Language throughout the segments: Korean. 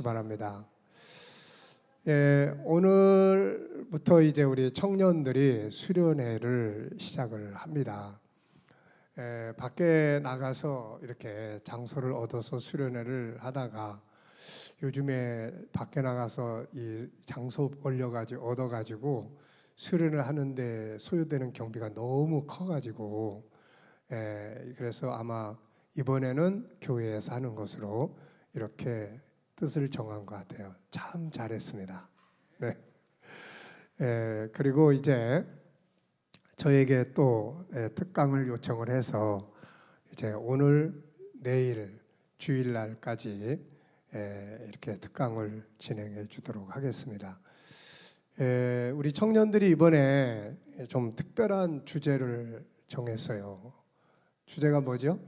바랍니다. 오늘부터 이제 우리 청년들이 수련회를 시작을 합니다. 밖에 나가서 이렇게 장소를 얻어서 수련회를 하다가 요즘에 밖에 나가서 이 장소 얻어가지고 수련을 하는데 소요되는 경비가 너무 커가지고 그래서 아마 이번에는 교회에서 하는 것으로 이렇게 뜻을 정한 것 같아요. 참 잘했습니다. 네. 그리고 이제 저에게 또 특강을 요청을 해서 이제 오늘 내일 주일날까지 이렇게 특강을 진행해 주도록 하겠습니다. 우리 청년들이 이번에 좀 특별한 주제를 정했어요. 주제가 뭐죠?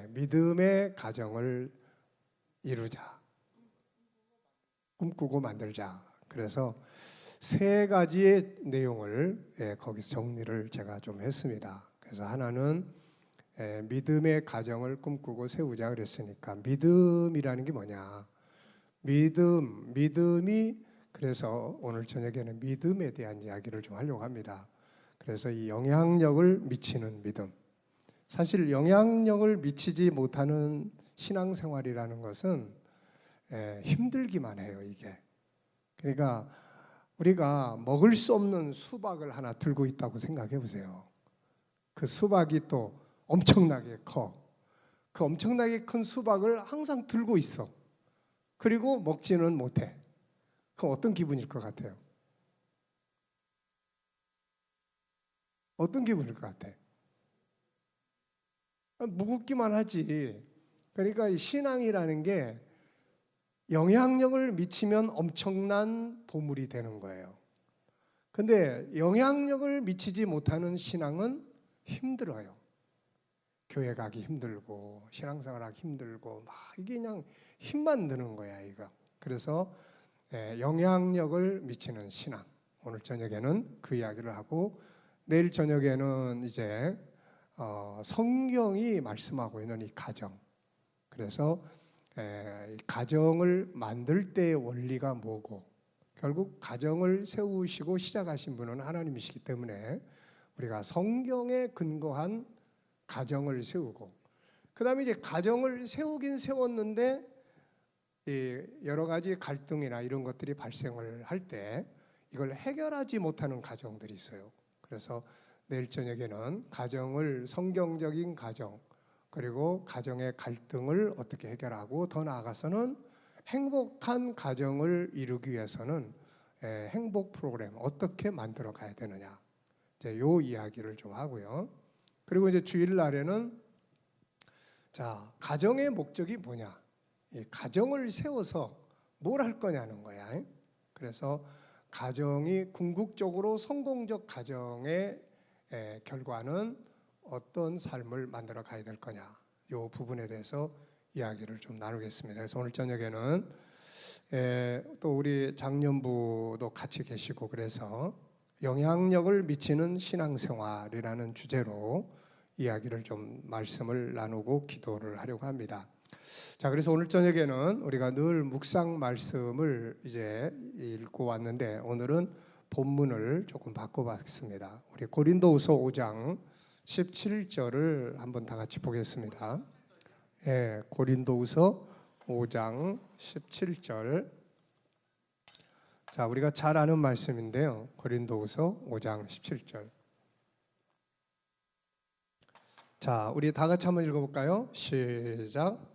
믿음의 가정을 이루자, 꿈꾸고 만들자. 그래서 세 가지의 내용을 거기서 정리를 제가 좀 했습니다. 그래서 하나는 믿음의 가정을 꿈꾸고 세우자 그랬으니까 믿음이라는 게 뭐냐? 믿음이 그래서 오늘 저녁에는 믿음에 대한 이야기를 좀 하려고 합니다. 그래서 이 영향력을 미치는 믿음. 사실 영향력을 미치지 못하는 신앙생활이라는 것은 힘들기만 해요, 이게. 그러니까 우리가 먹을 수 없는 수박을 하나 들고 있다고 생각해 보세요. 그 수박이 또 엄청나게 커. 그 엄청나게 큰 수박을 항상 들고 있어. 그리고 먹지는 못해. 그럼 어떤 기분일 것 같아요? 어떤 기분일 것 같아? 무겁기만 하지. 그러니까 이 신앙이라는 게 영향력을 미치면 엄청난 보물이 되는 거예요. 근데 영향력을 미치지 못하는 신앙은 힘들어요. 교회 가기 힘들고 신앙생활하기 힘들고 막 이게 그냥 힘만 드는 거야, 이거. 그래서 영향력을 미치는 신앙. 오늘 저녁에는 그 이야기를 하고 내일 저녁에는 이제 성경이 말씀하고 있는 이 가정. 그래서 가정을 만들 때의 원리가 뭐고 결국 가정을 세우시고 시작하신 분은 하나님이시기 때문에 우리가 성경에 근거한 가정을 세우고 그 다음에 이제 가정을 세우긴 세웠는데 여러 가지 갈등이나 이런 것들이 발생을 할 때 이걸 해결하지 못하는 가정들이 있어요. 그래서 내일 저녁에는 가정을 성경적인 가정 그리고 가정의 갈등을 어떻게 해결하고 더 나아가서는 행복한 가정을 이루기 위해서는 행복 프로그램 어떻게 만들어 가야 되느냐 이제 요 이야기를 좀 하고요. 그리고 이제 주일날에는 자 가정의 목적이 뭐냐 이 가정을 세워서 뭘 할 거냐는 거야. 그래서 가정이 궁극적으로 성공적 가정의 결과는 어떤 삶을 만들어 가야 될 거냐 이 부분에 대해서 이야기를 좀 나누겠습니다. 그래서 오늘 저녁에는 또 우리 장년부도 같이 계시고 그래서 영향력을 미치는 신앙생활이라는 주제로 이야기를 좀 말씀을 나누고 기도를 하려고 합니다. 자, 그래서 오늘 저녁에는 우리가 늘 묵상 말씀을 이제 읽고 왔는데 오늘은 본문을 조금 바꿔봤습니다. 우리 고린도후서 5장 17절을 한번 다 같이 보겠습니다. 고린도후서 5장 17절. 자, 우리가 잘 아는 말씀인데요. 고린도후서 5장 17절. 자, 우리 다 같이 한번 읽어볼까요? 시작.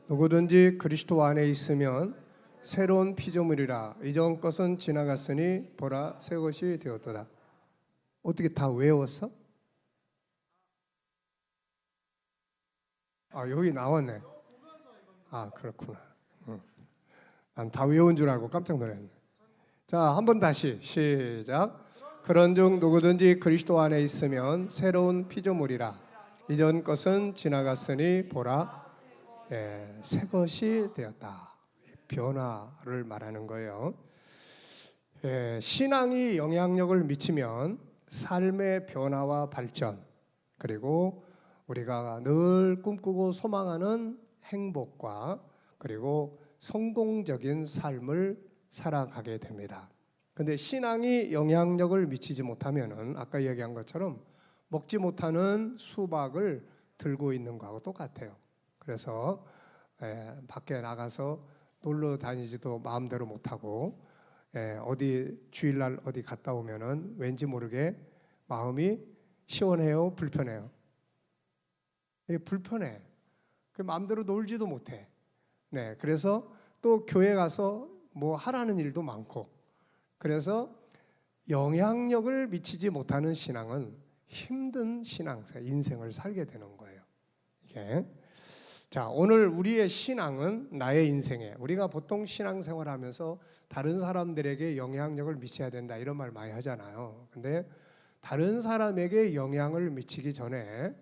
누구든지 그리스도 안에 있으면 새로운 피조물이라 이전 것은 지나갔으니 보라 새 것이 되었도다. 어떻게 다 외웠어? 여기 나왔네. 그렇구나. 난 다 외운 줄 알고 깜짝 놀랐네. 자, 한번 다시 시작. 그런즉 누구든지 그리스도 안에 있으면 새로운 피조물이라 이전 것은 지나갔으니 보라 새 것이 되었다. 변화를 말하는 거예요. 신앙이 영향력을 미치면 삶의 변화와 발전 그리고 우리가 늘 꿈꾸고 소망하는 행복과 그리고 성공적인 삶을 살아가게 됩니다. 근데 신앙이 영향력을 미치지 못하면은 아까 얘기한 것처럼 먹지 못하는 수박을 들고 있는 거하고 똑같아요. 그래서 밖에 나가서 놀러 다니지도 마음대로 못하고 어디 주일날 어디 갔다 오면은 왠지 모르게 마음이 시원해요, 불편해요? 불편해. 그 마음대로 놀지도 못해. 네, 그래서 또 교회 가서 뭐 하라는 일도 많고, 그래서 영향력을 미치지 못하는 신앙은 힘든 신앙생, 인생을 살게 되는 거예요. 이게. 자, 오늘 우리의 신앙은 나의 인생에, 우리가 보통 신앙생활하면서 다른 사람들에게 영향력을 미쳐야 된다 이런 말 많이 하잖아요. 근데 다른 사람에게 영향을 미치기 전에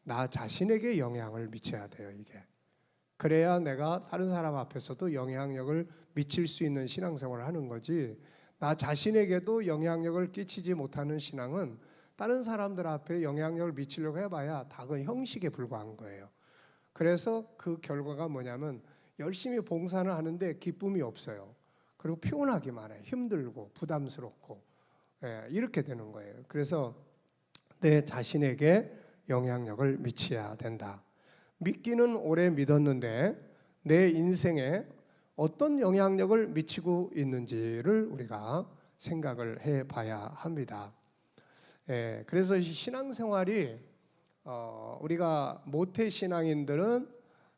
나 자신에게 영향을 미쳐야 돼요, 이게. 그래야 내가 다른 사람 앞에서도 영향력을 미칠 수 있는 신앙생활을 하는 거지, 나 자신에게도 영향력을 끼치지 못하는 신앙은 다른 사람들 앞에 영향력을 미치려고 해봐야 다 그 형식에 불과한 거예요. 그래서 그 결과가 뭐냐면 열심히 봉사를 하는데 기쁨이 없어요. 그리고 피곤하기만 해. 힘들고 부담스럽고 이렇게 되는 거예요. 그래서 내 자신에게 영향력을 미쳐야 된다. 믿기는 오래 믿었는데 내 인생에 어떤 영향력을 미치고 있는지를 우리가 생각을 해봐야 합니다. 그래서 신앙생활이 우리가 모태 신앙인들은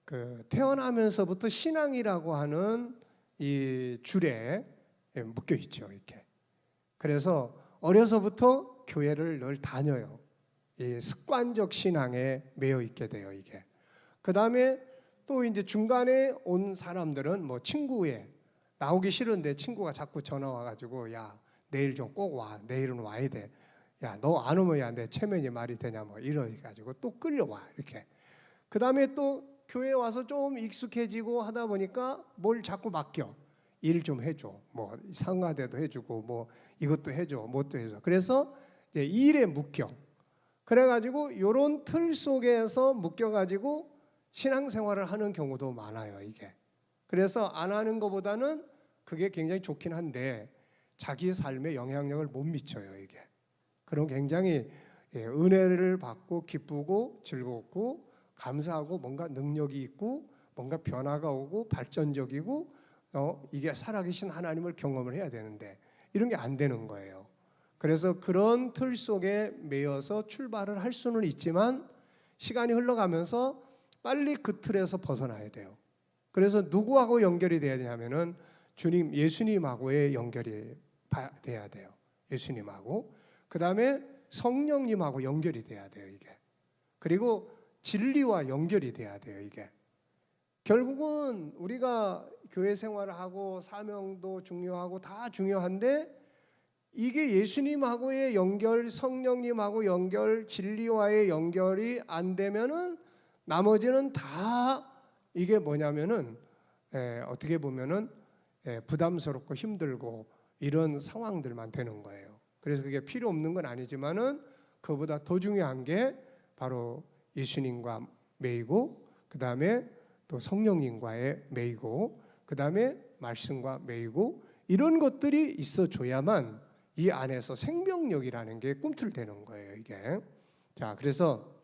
그 태어나면서부터 신앙이라고 하는 이 줄에 묶여 있죠, 이렇게. 그래서 어려서부터 교회를 늘 다녀요. 이 습관적 신앙에 매여 있게 돼요, 이게. 그 다음에 또 이제 중간에 온 사람들은 뭐 친구에 나오기 싫은데 친구가 자꾸 전화 와가지고 야 내일 좀 꼭 와, 내일은 와야 돼. 야 너 안 오면 야 내 체면이 말이 되냐 뭐 이래가지고 또 끌려와 이렇게. 그 다음에 또 교회 와서 좀 익숙해지고 하다 보니까 뭘 자꾸 맡겨. 일 좀 해줘. 뭐 상가대도 해주고 뭐 이것도 해줘, 뭐도 해줘. 그래서 이제 일에 묶여. 그래가지고 이런 틀 속에서 묶여가지고 신앙생활을 하는 경우도 많아요, 이게. 그래서 안 하는 것보다는 그게 굉장히 좋긴 한데 자기 삶에 영향력을 못 미쳐요, 이게. 그럼 굉장히 은혜를 받고 기쁘고 즐겁고 감사하고 뭔가 능력이 있고 뭔가 변화가 오고 발전적이고 이게 살아계신 하나님을 경험을 해야 되는데 이런 게 안 되는 거예요. 그래서 그런 틀 속에 매여서 출발을 할 수는 있지만 시간이 흘러가면서 빨리 그 틀에서 벗어나야 돼요. 그래서 누구하고 연결이 돼야 되냐면은 주님, 예수님하고의 연결이 돼야 돼요. 예수님하고. 그 다음에 성령님하고 연결이 돼야 돼요, 이게. 그리고 진리와 연결이 돼야 돼요, 이게. 결국은 우리가 교회 생활을 하고 사명도 중요하고 다 중요한데 이게 예수님하고의 연결, 성령님하고 연결, 진리와의 연결이 안 되면은 나머지는 다 이게 뭐냐면은 어떻게 보면은 부담스럽고 힘들고 이런 상황들만 되는 거예요. 그래서 그게 필요 없는 건 아니지만은 그보다 더 중요한 게 바로 예수님과 매이고 그 다음에 또 성령님과의 매이고 그 다음에 말씀과 매이고 이런 것들이 있어줘야만 이 안에서 생명력이라는 게 꿈틀대는 거예요, 이게. 자, 그래서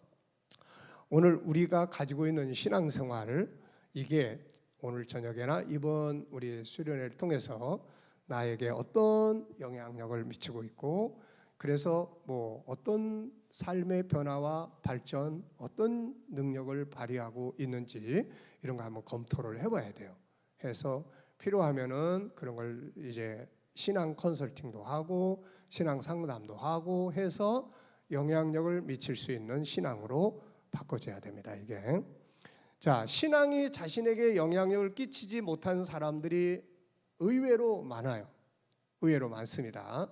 오늘 우리가 가지고 있는 신앙생활을 이게 오늘 저녁에나 이번 우리 수련회를 통해서 나에게 어떤 영향력을 미치고 있고 그래서 뭐 어떤 삶의 변화와 발전, 어떤 능력을 발휘하고 있는지 이런 거 한번 검토를 해봐야 돼요. 해서 필요하면은 그런 걸 이제 신앙 컨설팅도 하고 신앙 상담도 하고 해서 영향력을 미칠 수 있는 신앙으로 바꿔줘야 됩니다, 이게. 자, 신앙이 자신에게 영향력을 끼치지 못하는 사람들이 의외로 많아요. 의외로 많습니다.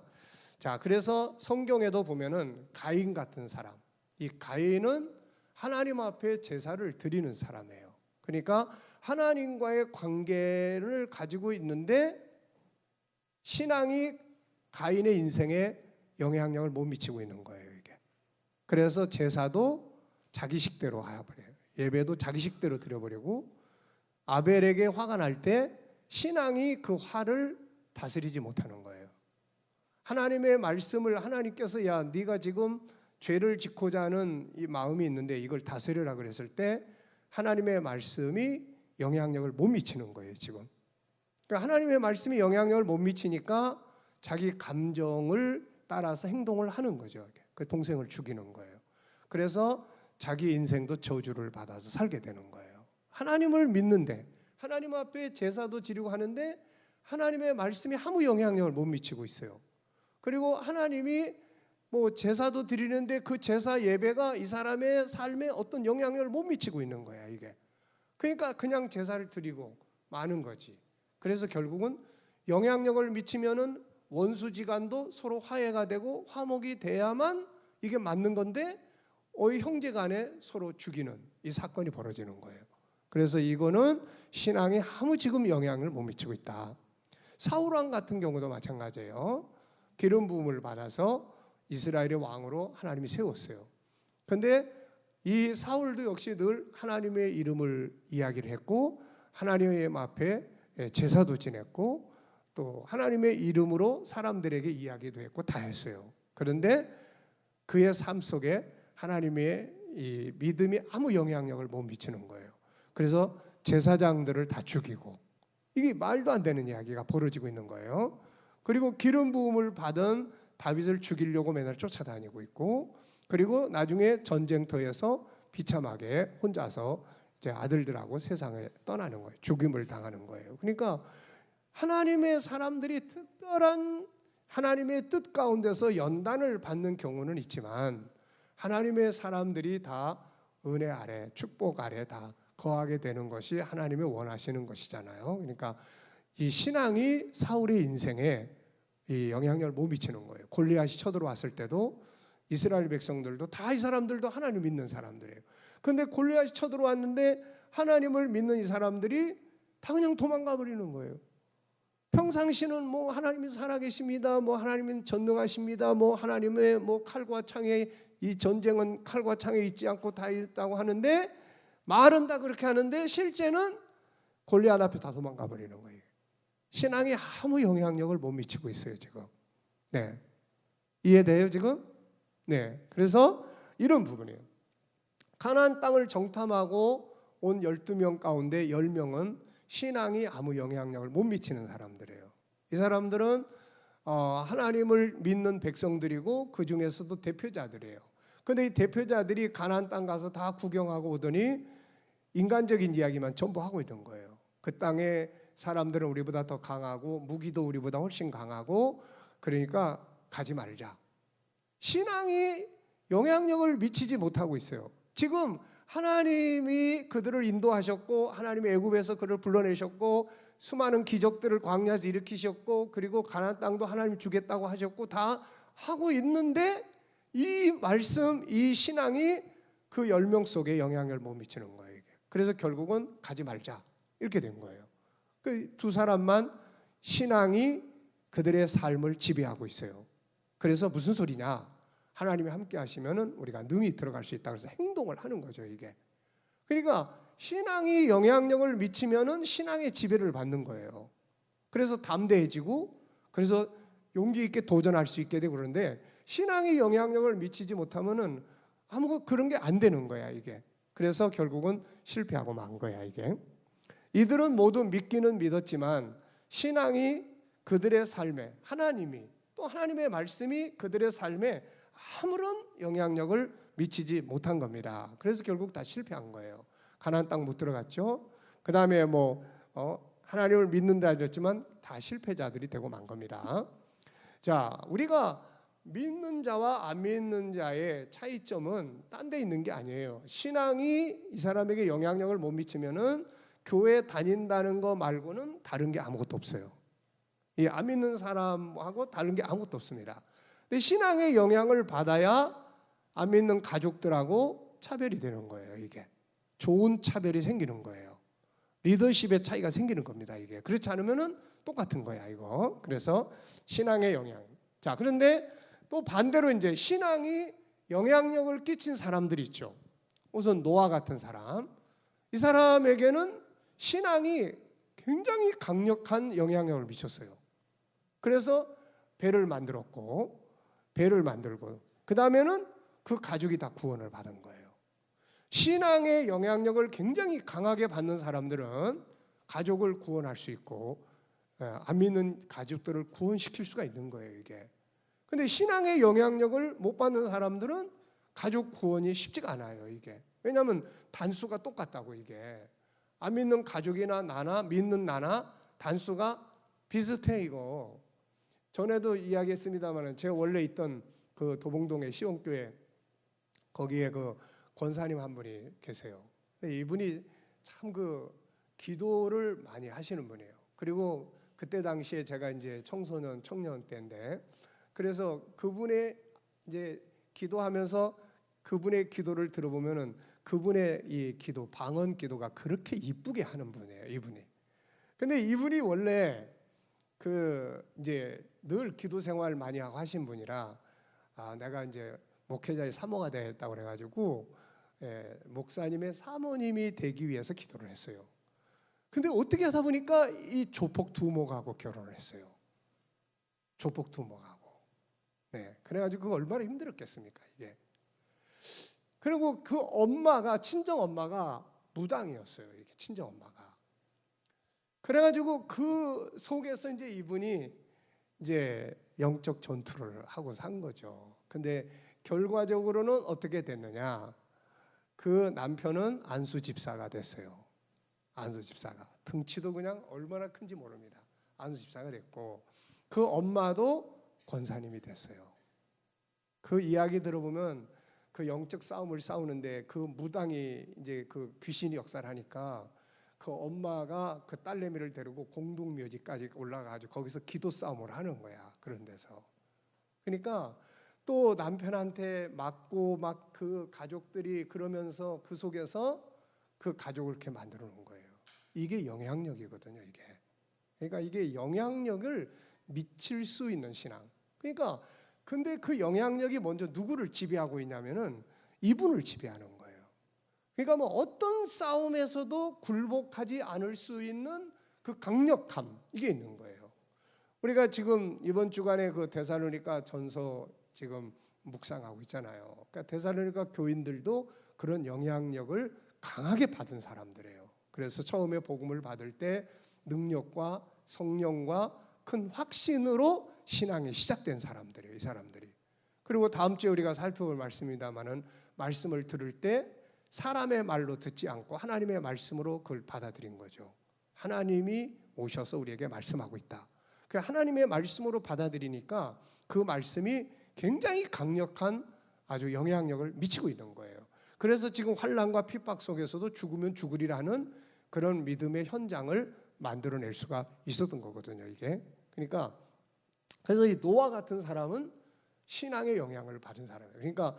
자, 그래서 성경에도 보면은 가인 같은 사람, 이 가인은 하나님 앞에 제사를 드리는 사람이에요. 그러니까 하나님과의 관계를 가지고 있는데 신앙이 가인의 인생에 영향력을 못 미치고 있는 거예요, 이게. 그래서 제사도 자기 식대로 해버려요. 예배도 자기식대로 드려버리고 아벨에게 화가 날 때 신앙이 그 화를 다스리지 못하는 거예요. 하나님의 말씀을 하나님께서 야 네가 지금 죄를 짓고자 하는 이 마음이 있는데 이걸 다스려라 그랬을 때 하나님의 말씀이 영향력을 못 미치는 거예요 지금. 그러니까 하나님의 말씀이 영향력을 못 미치니까 자기 감정을 따라서 행동을 하는 거죠. 그 동생을 죽이는 거예요. 그래서 자기 인생도 저주를 받아서 살게 되는 거예요. 하나님을 믿는데 하나님 앞에 제사도 지르고 하는데 하나님의 말씀이 아무 영향력을 못 미치고 있어요. 그리고 하나님이 뭐 제사도 드리는데 그 제사 예배가 이 사람의 삶에 어떤 영향력을 못 미치고 있는 거야 이게. 그러니까 그냥 제사를 드리고 마는 거지. 그래서 결국은 영향력을 미치면은 원수지간도 서로 화해가 되고 화목이 돼야만 이게 맞는 건데 형제간에 서로 죽이는 이 사건이 벌어지는 거예요. 그래서 이거는 신앙에 아무 지금 영향을 못 미치고 있다. 사울 왕 같은 경우도 마찬가지예요. 기름 부음을 받아서 이스라엘의 왕으로 하나님이 세웠어요. 그런데 이 사울도 역시 늘 하나님의 이름을 이야기를 했고 하나님 앞에 제사도 지냈고 또 하나님의 이름으로 사람들에게 이야기도 했고 다 했어요. 그런데 그의 삶 속에 하나님의 이 믿음이 아무 영향력을 못 미치는 거예요. 그래서 제사장들을 다 죽이고 이게 말도 안 되는 이야기가 벌어지고 있는 거예요. 그리고 기름 부음을 받은 다윗을 죽이려고 맨날 쫓아다니고 있고 그리고 나중에 전쟁터에서 비참하게 혼자서 이제 아들들하고 세상을 떠나는 거예요. 죽임을 당하는 거예요. 그러니까 하나님의 사람들이 특별한 하나님의 뜻 가운데서 연단을 받는 경우는 있지만 하나님의 사람들이 다 은혜 아래 축복 아래 다 거하게 되는 것이 하나님이 원하시는 것이잖아요. 그러니까 이 신앙이 사울의 인생에 이 영향력을 못 미치는 거예요. 골리앗이 쳐들어왔을 때도 이스라엘 백성들도 다 이 사람들도 하나님 믿는 사람들이에요. 그런데 골리앗이 쳐들어왔는데 하나님을 믿는 이 사람들이 다 그냥 도망가 버리는 거예요. 평상시는 뭐 하나님이 살아계십니다. 뭐 하나님은 전능하십니다. 뭐 하나님의 뭐 칼과 창에 이 전쟁은 칼과 창에 있지 않고 다 있다고 하는데 말은 다 그렇게 하는데 실제는 골리앗 앞에 다 도망가 버리는 거예요. 신앙이 아무 영향력을 못 미치고 있어요 지금. 네, 이해돼요 지금? 네, 그래서 이런 부분이에요. 가나안 땅을 정탐하고 온 12명 가운데 10명은 신앙이 아무 영향력을 못 미치는 사람들이에요. 이 사람들은 하나님을 믿는 백성들이고 그 중에서도 대표자들이에요. 그런데 이 대표자들이 가나안 땅 가서 다 구경하고 오더니 인간적인 이야기만 전부 하고 있는 거예요. 그 땅에 사람들은 우리보다 더 강하고 무기도 우리보다 훨씬 강하고 그러니까 가지 말자. 신앙이 영향력을 미치지 못하고 있어요. 지금 하나님이 그들을 인도하셨고 하나님이 애굽에서 그를 불러내셨고 수많은 기적들을 광야에서 일으키셨고 그리고 가나안 땅도 하나님이 주겠다고 하셨고 다 하고 있는데 이 말씀, 이 신앙이 그 10명 속에 영향력을 못 미치는 거예요. 이게. 그래서 결국은 가지 말자 이렇게 된 거예요. 그 두 사람만 신앙이 그들의 삶을 지배하고 있어요. 그래서 무슨 소리냐? 하나님이 함께 하시면은 우리가 능히 들어갈 수 있다. 그래서 행동을 하는 거죠, 이게. 그러니까 신앙이 영향력을 미치면은 신앙의 지배를 받는 거예요. 그래서 담대해지고 그래서 용기 있게 도전할 수 있게 되고 그런데 신앙이 영향력을 미치지 못하면은 아무 그런 게 안 되는 거야, 이게. 그래서 결국은 실패하고 만 거야, 이게. 이들은 모두 믿기는 믿었지만 신앙이 그들의 삶에 하나님이 또 하나님의 말씀이 그들의 삶에 아무런 영향력을 미치지 못한 겁니다. 그래서 결국 다 실패한 거예요. 가나안 땅 못 들어갔죠. 그 다음에 하나님을 믿는다 했지만 다 실패자들이 되고 만 겁니다. 자, 우리가 믿는 자와 안 믿는 자의 차이점은 딴 데 있는 게 아니에요. 신앙이 이 사람에게 영향력을 못 미치면은 교회 다닌다는 거 말고는 다른 게 아무것도 없어요. 이 안 믿는 사람하고 다른 게 아무것도 없습니다. 근데 신앙의 영향을 받아야 안 믿는 가족들하고 차별이 되는 거예요. 이게 좋은 차별이 생기는 거예요. 리더십의 차이가 생기는 겁니다. 이게 그렇지 않으면은 똑같은 거야 이거. 그래서 신앙의 영향. 자, 그런데 또 반대로 이제 신앙이 영향력을 끼친 사람들이 있죠. 우선 노아 같은 사람, 이 사람에게는 신앙이 굉장히 강력한 영향력을 미쳤어요. 그래서 배를 만들었고, 배를 만들고, 그 다음에는 그 가족이 다 구원을 받은 거예요. 신앙의 영향력을 굉장히 강하게 받는 사람들은 가족을 구원할 수 있고, 안 믿는 가족들을 구원시킬 수가 있는 거예요, 이게. 근데 신앙의 영향력을 못 받는 사람들은 가족 구원이 쉽지가 않아요, 이게. 왜냐하면 단수가 똑같다고, 이게. 안 믿는 가족이나 나나 믿는 나나 단수가 비슷해, 이거. 전에도 이야기했습니다만 제가 원래 있던 그 도봉동의 시온교회, 거기에 그 권사님 한 분이 계세요. 이분이 참 그 기도를 많이 하시는 분이에요. 그리고 그때 당시에 제가 이제 청소년 청년 때인데, 그래서 그분의 이제 기도하면서 그분의 기도를 들어보면은 그분의 이 기도, 방언 기도가 그렇게 이쁘게 하는 분이에요, 이분이. 근데 이분이 원래 그 이제 늘 기도 생활 많이 하고 하신 분이라, 내가 이제 목회자의 사모가 되겠다고 그래가지고 목사님의 사모님이 되기 위해서 기도를 했어요. 근데 어떻게 하다 보니까 이 조폭 두목하고 결혼을 했어요. 조폭 두목하고. 네, 그래가지고 그거 얼마나 힘들었겠습니까, 이게. 그리고 그 엄마가, 친정 엄마가 무당이었어요, 이렇게 친정 엄마가. 그래가지고 그 속에서 이제 이분이 이제 영적 전투를 하고 산 거죠. 근데 결과적으로는 어떻게 됐느냐? 그 남편은 안수 집사가 됐어요. 안수 집사가. 등치도 그냥 얼마나 큰지 모릅니다. 안수 집사가 됐고, 그 엄마도 권사님이 됐어요. 그 이야기 들어보면 그 영적 싸움을 싸우는데 그 무당이 이제 그 귀신이 역사를 하니까 그 엄마가 그 딸내미를 데리고 공동묘지까지 올라가가지고 거기서 기도 싸움을 하는 거야, 그런 데서. 그러니까 또 남편한테 맞고 막 그 가족들이 그러면서 그 속에서 그 가족을 이렇게 만들어 놓은 거예요. 이게 영향력이거든요, 이게. 그러니까 이게 영향력을 미칠 수 있는 신앙. 그러니까 근데 그 영향력이 먼저 누구를 지배하고 있냐면은 이분을 지배하는 거예요. 그러니까 뭐 어떤 싸움에서도 굴복하지 않을 수 있는 그 강력함, 이게 있는 거예요. 우리가 지금 이번 주간에 그 데살로니가 전서 지금 묵상하고 있잖아요. 그러니까 데살로니가 교인들도 그런 영향력을 강하게 받은 사람들이에요. 그래서 처음에 복음을 받을 때 능력과 성령과 큰 확신으로 신앙이 시작된 사람들이에요, 이 사람들이. 그리고 다음 주에 우리가 살펴볼 말씀입니다만은 말씀을 들을 때 사람의 말로 듣지 않고 하나님의 말씀으로 그걸 받아들인 거죠. 하나님이 오셔서 우리에게 말씀하고 있다. 그 하나님의 말씀으로 받아들이니까 그 말씀이 굉장히 강력한 아주 영향력을 미치고 있는 거예요. 그래서 지금 환난과 핍박 속에서도 죽으면 죽으리라는 그런 믿음의 현장을 만들어낼 수가 있었던 거거든요, 이게. 그러니까 그래서 이 노아 같은 사람은 신앙의 영향을 받은 사람이에요. 그러니까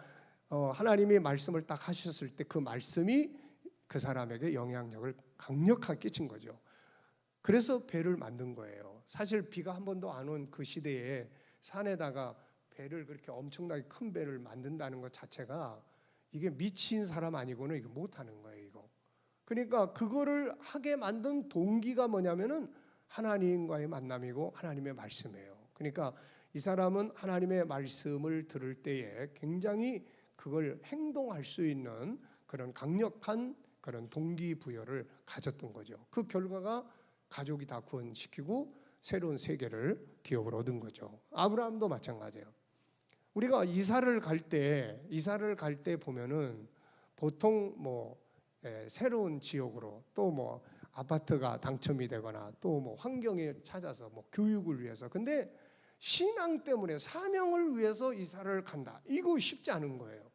하나님이 말씀을 딱 하셨을 때 그 말씀이 그 사람에게 영향력을 강력하게 끼친 거죠. 그래서 배를 만든 거예요. 사실 비가 한 번도 안 온 그 시대에 산에다가 배를 그렇게 엄청나게 큰 배를 만든다는 것 자체가 이게 미친 사람 아니고는 이거 못 하는 거예요, 이거. 그러니까 그거를 하게 만든 동기가 뭐냐면은 하나님과의 만남이고 하나님의 말씀이에요. 그러니까 이 사람은 하나님의 말씀을 들을 때에 굉장히 그걸 행동할 수 있는 그런 강력한 그런 동기부여를 가졌던 거죠. 그 결과가 가족이 다 구원시키고 새로운 세계를 기업을 얻은 거죠. 아브라함도 마찬가지예요. 우리가 이사를 갈 때 보면은 보통 뭐 새로운 지역으로 또 뭐 아파트가 당첨이 되거나 또 뭐 환경에 찾아서 뭐 교육을 위해서, 근데 신앙 때문에 사명을 위해서 이사를 간다. 이거 쉽지 않은 거예요.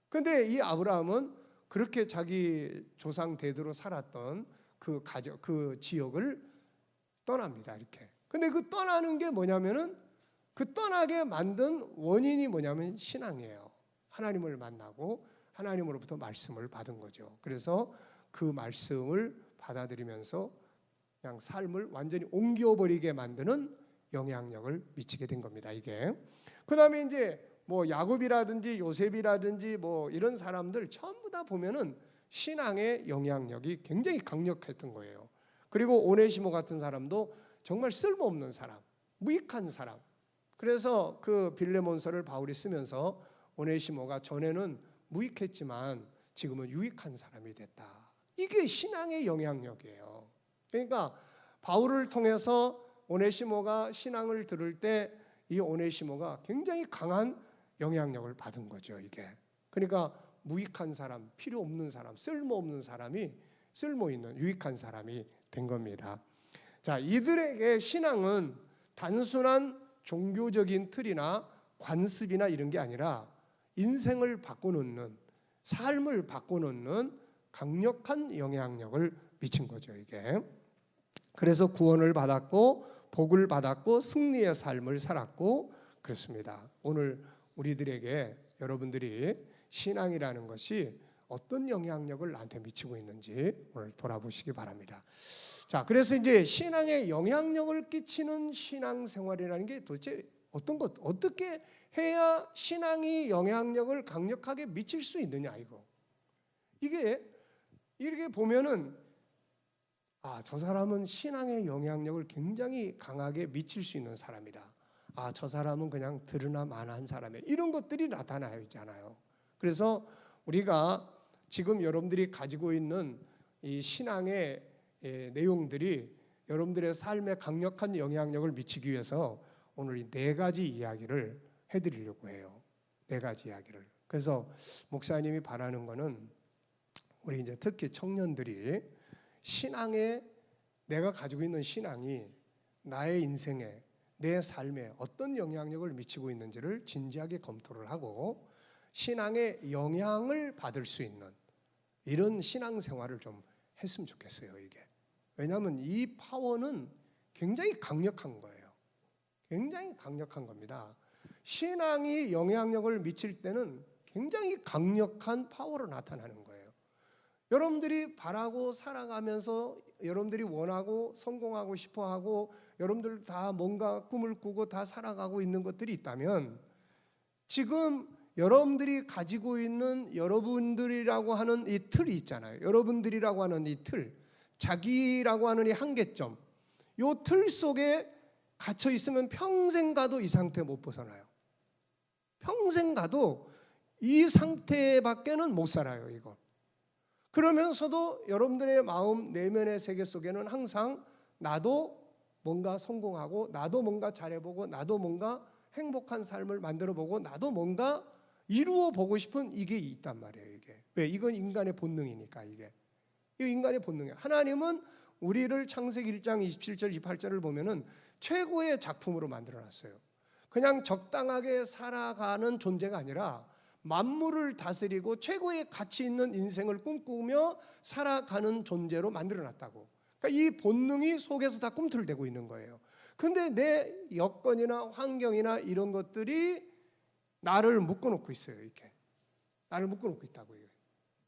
근데 이 아브라함은 그렇게 자기 조상 대대로 살았던 그 가족, 그 지역을 떠납니다, 이렇게. 근데 그 떠나는 게 뭐냐면은 그 떠나게 만든 원인이 뭐냐면 신앙이에요. 하나님을 만나고 하나님으로부터 말씀을 받은 거죠. 그래서 그 말씀을 받아들이면서 그냥 삶을 완전히 옮겨버리게 만드는 영향력을 미치게 된 겁니다, 이게. 그 다음에 이제 뭐 야곱이라든지 요셉이라든지 뭐 이런 사람들 전부 다 보면은 신앙의 영향력이 굉장히 강력했던 거예요. 그리고 오네시모 같은 사람도 정말 쓸모없는 사람, 무익한 사람. 그래서 그 빌레몬서를 바울이 쓰면서 오네시모가 전에는 무익했지만 지금은 유익한 사람이 됐다. 이게 신앙의 영향력이에요. 그러니까 바울을 통해서 오네시모가 신앙을 들을 때 이 오네시모가 굉장히 강한 영향력을 받은 거죠, 이게. 그러니까 무익한 사람, 필요 없는 사람, 쓸모없는 사람이 쓸모있는 유익한 사람이 된 겁니다. 자, 이들에게 신앙은 단순한 종교적인 틀이나 관습이나 이런 게 아니라 인생을 바꿔놓는, 삶을 바꿔놓는 강력한 영향력을 미친 거죠, 이게. 그래서 구원을 받았고 복을 받았고 승리의 삶을 살았고 그렇습니다. 오늘 우리들에게 여러분들이 신앙이라는 것이 어떤 영향력을 나한테 미치고 있는지 오늘 돌아보시기 바랍니다. 자, 그래서 이제 신앙에 영향력을 끼치는 신앙생활이라는 게 도대체 어떻게 해야 신앙이 영향력을 강력하게 미칠 수 있느냐, 이게 이렇게 보면은 저 사람은 신앙의 영향력을 굉장히 강하게 미칠 수 있는 사람이다. 저 사람은 그냥 들으나 마나한 사람이에요. 이런 것들이 나타나요, 있잖아요. 그래서 우리가 지금 여러분들이 가지고 있는 이 신앙의 내용들이 여러분들의 삶에 강력한 영향력을 미치기 위해서 오늘 이 4가지 이야기를 해드리려고 해요. 4가지 이야기를. 그래서 목사님이 바라는 거는 우리 이제 특히 청년들이 신앙에, 내가 가지고 있는 신앙이 나의 인생에, 내 삶에 어떤 영향력을 미치고 있는지를 진지하게 검토를 하고 신앙의 영향을 받을 수 있는 이런 신앙생활을 좀 했으면 좋겠어요, 이게. 왜냐하면 이 파워는 굉장히 강력한 거예요. 굉장히 강력한 겁니다. 신앙이 영향력을 미칠 때는 굉장히 강력한 파워로 나타나는 거예요. 여러분들이 바라고 살아가면서 여러분들이 원하고 성공하고 싶어하고 여러분들 다 뭔가 꿈을 꾸고 다 살아가고 있는 것들이 있다면 지금 여러분들이 가지고 있는 여러분들이라고 하는 이 틀이 있잖아요. 여러분들이라고 하는 이 틀, 자기라고 하는 이 한계점, 이 틀 속에 갇혀 있으면 평생 가도 이 상태 못 벗어나요. 평생 가도 이 상태밖에는 못 살아요, 이거. 그러면서도 여러분들의 마음 내면의 세계 속에는 항상 나도 뭔가 성공하고 나도 뭔가 잘해보고 나도 뭔가 행복한 삶을 만들어보고 나도 뭔가 이루어보고 싶은 이게 있단 말이에요, 이게. 왜? 이건 인간의 본능이니까, 이게. 이 인간의 본능이에요. 하나님은 우리를 창세기 1장 27절 28절을 보면은 최고의 작품으로 만들어놨어요. 그냥 적당하게 살아가는 존재가 아니라 만물을 다스리고 최고의 가치 있는 인생을 꿈꾸며 살아가는 존재로 만들어놨다고. 그러니까 이 본능이 속에서 다 꿈틀대고 있는 거예요. 근데 내 여건이나 환경이나 이런 것들이 나를 묶어놓고 있어요, 이렇게. 나를 묶어놓고 있다고. 이게.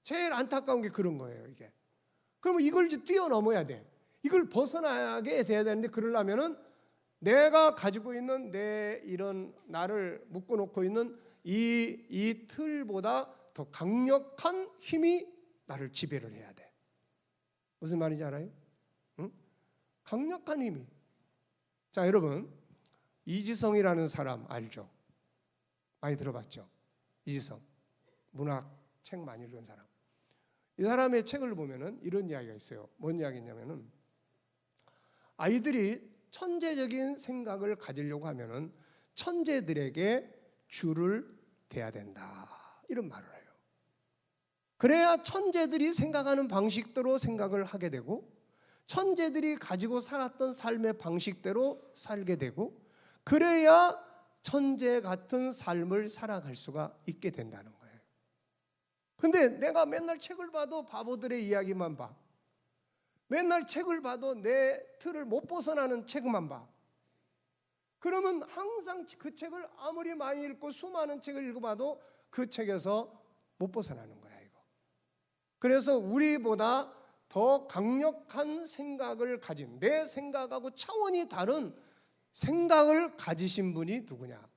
제일 안타까운 게 그런 거예요, 이게. 그러면 이걸 이제 뛰어넘어야 돼. 이걸 벗어나게 돼야 되는데 그러려면은 내가 가지고 있는 내 이런 나를 묶어놓고 있는 이 틀보다 더 강력한 힘이 나를 지배를 해야 돼. 무슨 말인지 알아요? 응? 강력한 힘이. 자, 여러분, 이지성이라는 사람 알죠? 많이 들어봤죠? 이지성, 문학 책 많이 읽은 사람. 이 사람의 책을 보면은 이런 이야기가 있어요. 뭔 이야기냐면은 아이들이 천재적인 생각을 가지려고 하면은 천재들에게 줄을 대야 된다, 이런 말을 해요. 그래야 천재들이 생각하는 방식대로 생각을 하게 되고 천재들이 가지고 살았던 삶의 방식대로 살게 되고 그래야 천재 같은 삶을 살아갈 수가 있게 된다는 거예요. 근데 내가 맨날 책을 봐도 바보들의 이야기만 봐. 맨날 책을 봐도 내 틀을 못 벗어나는 책만 봐. 그러면 항상 그 책을 아무리 많이 읽고 수많은 책을 읽어봐도 그 책에서 못 벗어나는 거야, 이거. 그래서 우리보다 더 강력한 생각을 가진, 내 생각하고 차원이 다른 생각을 가지신 분이 누구냐?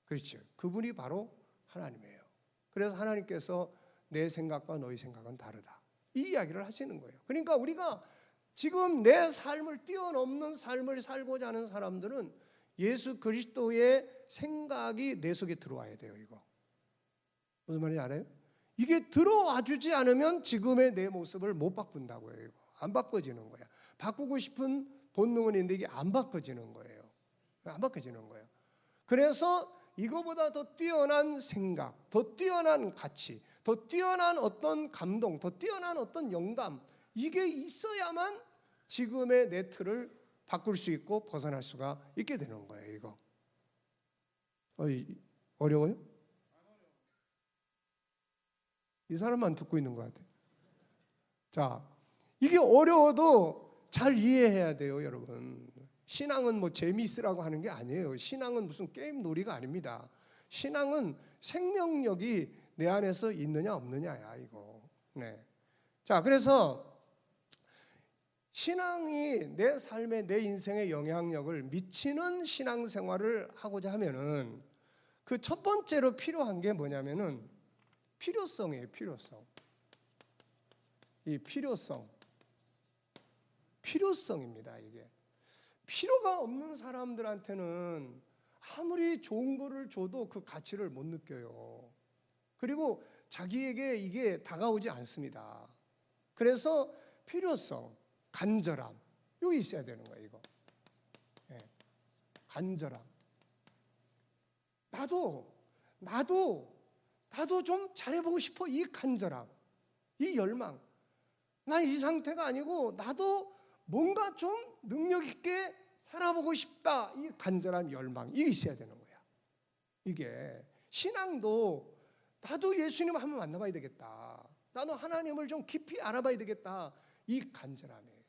그렇죠. 그분이 바로 하나님이에요. 그래서 하나님께서 내 생각과 너희 생각은 다르다, 이 이야기를 하시는 거예요. 그러니까 우리가 지금 내 삶을 뛰어넘는 삶을 살고자 하는 사람들은 예수 그리스도의 생각이 내 속에 들어와야 돼요. 이거 무슨 말인지 알아요? 이게 들어와 주지 않으면 지금의 내 모습을 못 바꾼다고요. 이거 안 바꿔지는 거야. 바꾸고 싶은 본능은 있는데 이게 안 바꿔지는 거예요. 안 바꿔지는 거예요. 그래서 이거보다 더 뛰어난 생각, 더 뛰어난 가치, 더 뛰어난 어떤 감동, 더 뛰어난 어떤 영감, 이게 있어야만 지금의 내 틀을 바꿀 수 있고 벗어날 수가 있게 되는 거예요. 이거 어려워요? 이 사람만 듣고 있는 것 같아요. 자, 이게 어려워도 잘 이해해야 돼요, 여러분. 신앙은 뭐 재미있으라고 하는 게 아니에요. 신앙은 무슨 게임 놀이가 아닙니다. 신앙은 생명력이 내 안에서 있느냐 없느냐야, 이거. 네. 자, 그래서 신앙이 내 삶에, 내 인생에 영향력을 미치는 신앙생활을 하고자 하면은 그 첫 번째로 필요한 게 뭐냐면은 필요성이에요. 필요성. 이 필요성입니다. 이게 필요가 없는 사람들한테는 아무리 좋은 거를 줘도 그 가치를 못 느껴요. 그리고 자기에게 이게 다가오지 않습니다. 그래서 필요성, 간절함, 여기 있어야 되는 거예요. 이거. 네. 간절함. 나도 좀 잘해보고 싶어. 이 간절함, 이 열망. 난 이 상태가 아니고 나도 뭔가 좀 능력 있게 살아보고 싶다. 이 간절함, 열망, 이게 있어야 되는 거야. 이게 신앙도 나도 예수님 한번 만나봐야 되겠다. 나도 하나님을 좀 깊이 알아봐야 되겠다. 이 간절함이에요.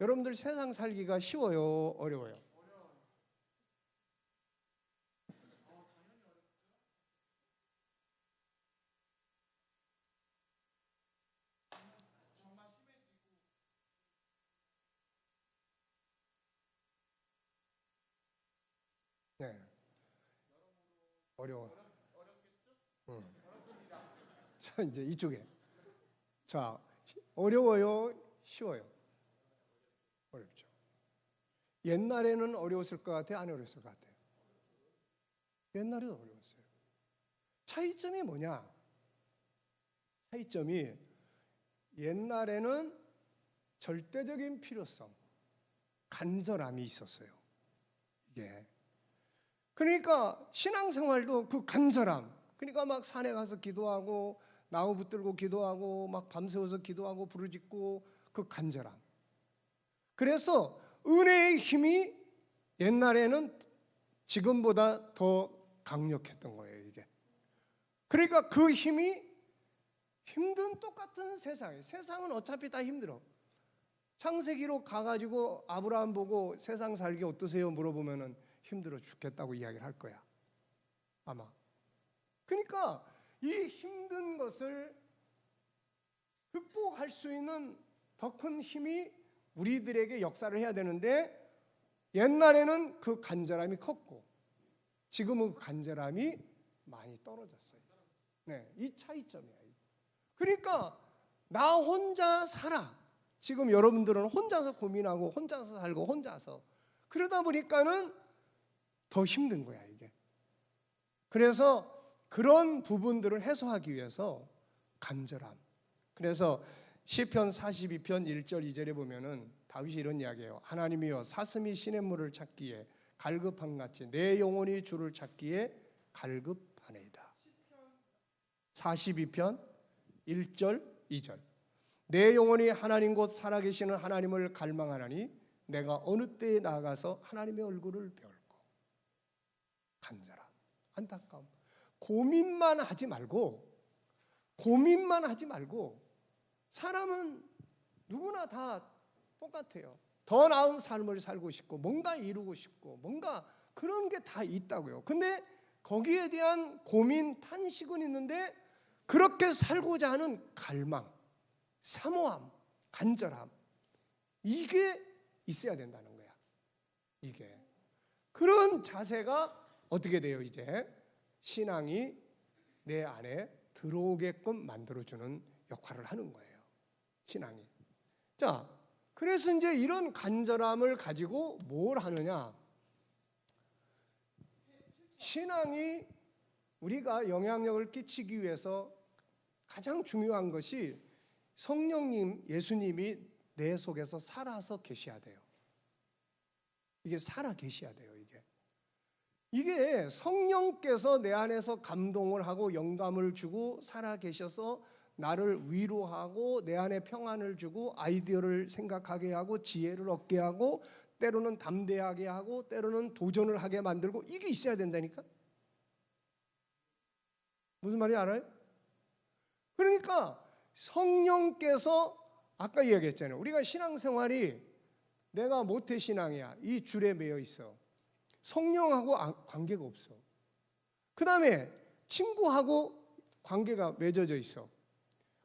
여러분들 세상 살기가 쉬워요? 어려워요? 네. 어려워. 자, 이제 이쪽에. 자, 어려워요? 쉬워요? 어렵죠. 옛날에는 어려웠을 것 같아요? 안 어려웠을 것 같아요? 옛날에도 어려웠어요. 차이점이 뭐냐? 차이점이 옛날에는 절대적인 필요성, 간절함이 있었어요. 이게. 그러니까 신앙생활도 그 간절함, 그러니까 막 산에 가서 기도하고 나무 붙들고 기도하고 막 밤새워서 기도하고 부르짖고 그 간절함. 그래서 은혜의 힘이 옛날에는 지금보다 더 강력했던 거예요, 이게. 그러니까 그 힘이 힘든 똑같은 세상은 어차피 다 힘들어. 창세기로 가가지고 아브라함 보고 세상 살기 어떠세요? 물어보면은 힘들어 죽겠다고 이야기를 할 거야, 아마. 그러니까 이 힘든 것을 극복할 수 있는 더 큰 힘이 우리들에게 역사를 해야 되는데, 옛날에는 그 간절함이 컸고 지금은 그 간절함이 많이 떨어졌어요. 네, 이 차이점이에요. 그러니까 나 혼자 살아. 지금 여러분들은 혼자서 고민하고 혼자서 살고 혼자서, 그러다 보니까는 더 힘든 거야, 이게. 그래서 그런 부분들을 해소하기 위해서 간절함. 그래서 시편 42편 1절 2절에 보면은 다윗이 이런 이야기해요. 하나님이여, 사슴이 시냇물을 찾기에 갈급함같이 내 영혼이 주를 찾기에 갈급하네이다. 42편 1절 2절. 내 영혼이 하나님 곧 살아계시는 하나님을 갈망하나니 내가 어느 때에 나아가서 하나님의 얼굴을 배울고. 간절함, 안타까움. 고민만 하지 말고 사람은 누구나 다 똑같아요. 더 나은 삶을 살고 싶고 뭔가 이루고 싶고 뭔가 그런 게 다 있다고요. 근데 거기에 대한 고민, 탄식은 있는데 그렇게 살고자 하는 갈망, 사모함, 간절함, 이게 있어야 된다는 거야. 이게. 그런 자세가 어떻게 돼요? 이제 신앙이 내 안에 들어오게끔 만들어주는 역할을 하는 거예요. 신앙이. 자, 그래서 이제 이런 간절함을 가지고 뭘 하느냐? 신앙이 우리가 영향력을 끼치기 위해서 가장 중요한 것이 성령님, 예수님이 내 속에서 살아서 계셔야 돼요. 이게 살아 계셔야 돼요. 이게 성령께서 내 안에서 감동을 하고 영감을 주고 살아 계셔서 나를 위로하고 내 안에 평안을 주고 아이디어를 생각하게 하고 지혜를 얻게 하고 때로는 담대하게 하고 때로는 도전을 하게 만들고, 이게 있어야 된다니까. 무슨 말인지 알아요? 그러니까 성령께서, 아까 이야기했잖아요. 우리가 신앙생활이 내가 모태신앙이야, 이 줄에 매여 있어. 성령하고 관계가 없어. 그 다음에 친구하고 관계가 맺어져 있어.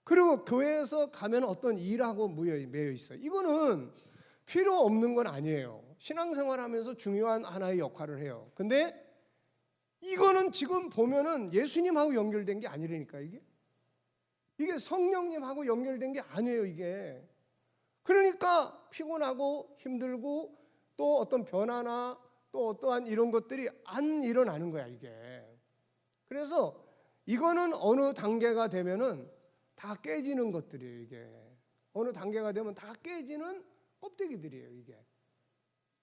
그리고 교회에서 가면 어떤 일하고 매여 있어. 이거는 필요 없는 건 아니에요. 신앙생활 하면서 중요한 하나의 역할을 해요. 근데 이거는 지금 보면은 예수님하고 연결된 게 아니라니까. 이게 성령님하고 연결된 게 아니에요. 이게. 그러니까 피곤하고 힘들고 또 어떤 변화나 또 어떠한 이런 것들이 안 일어나는 거야, 이게. 그래서 이거는 어느 단계가 되면은 다 깨지는 것들이에요, 이게. 어느 단계가 되면 다 깨지는 껍데기들이에요, 이게.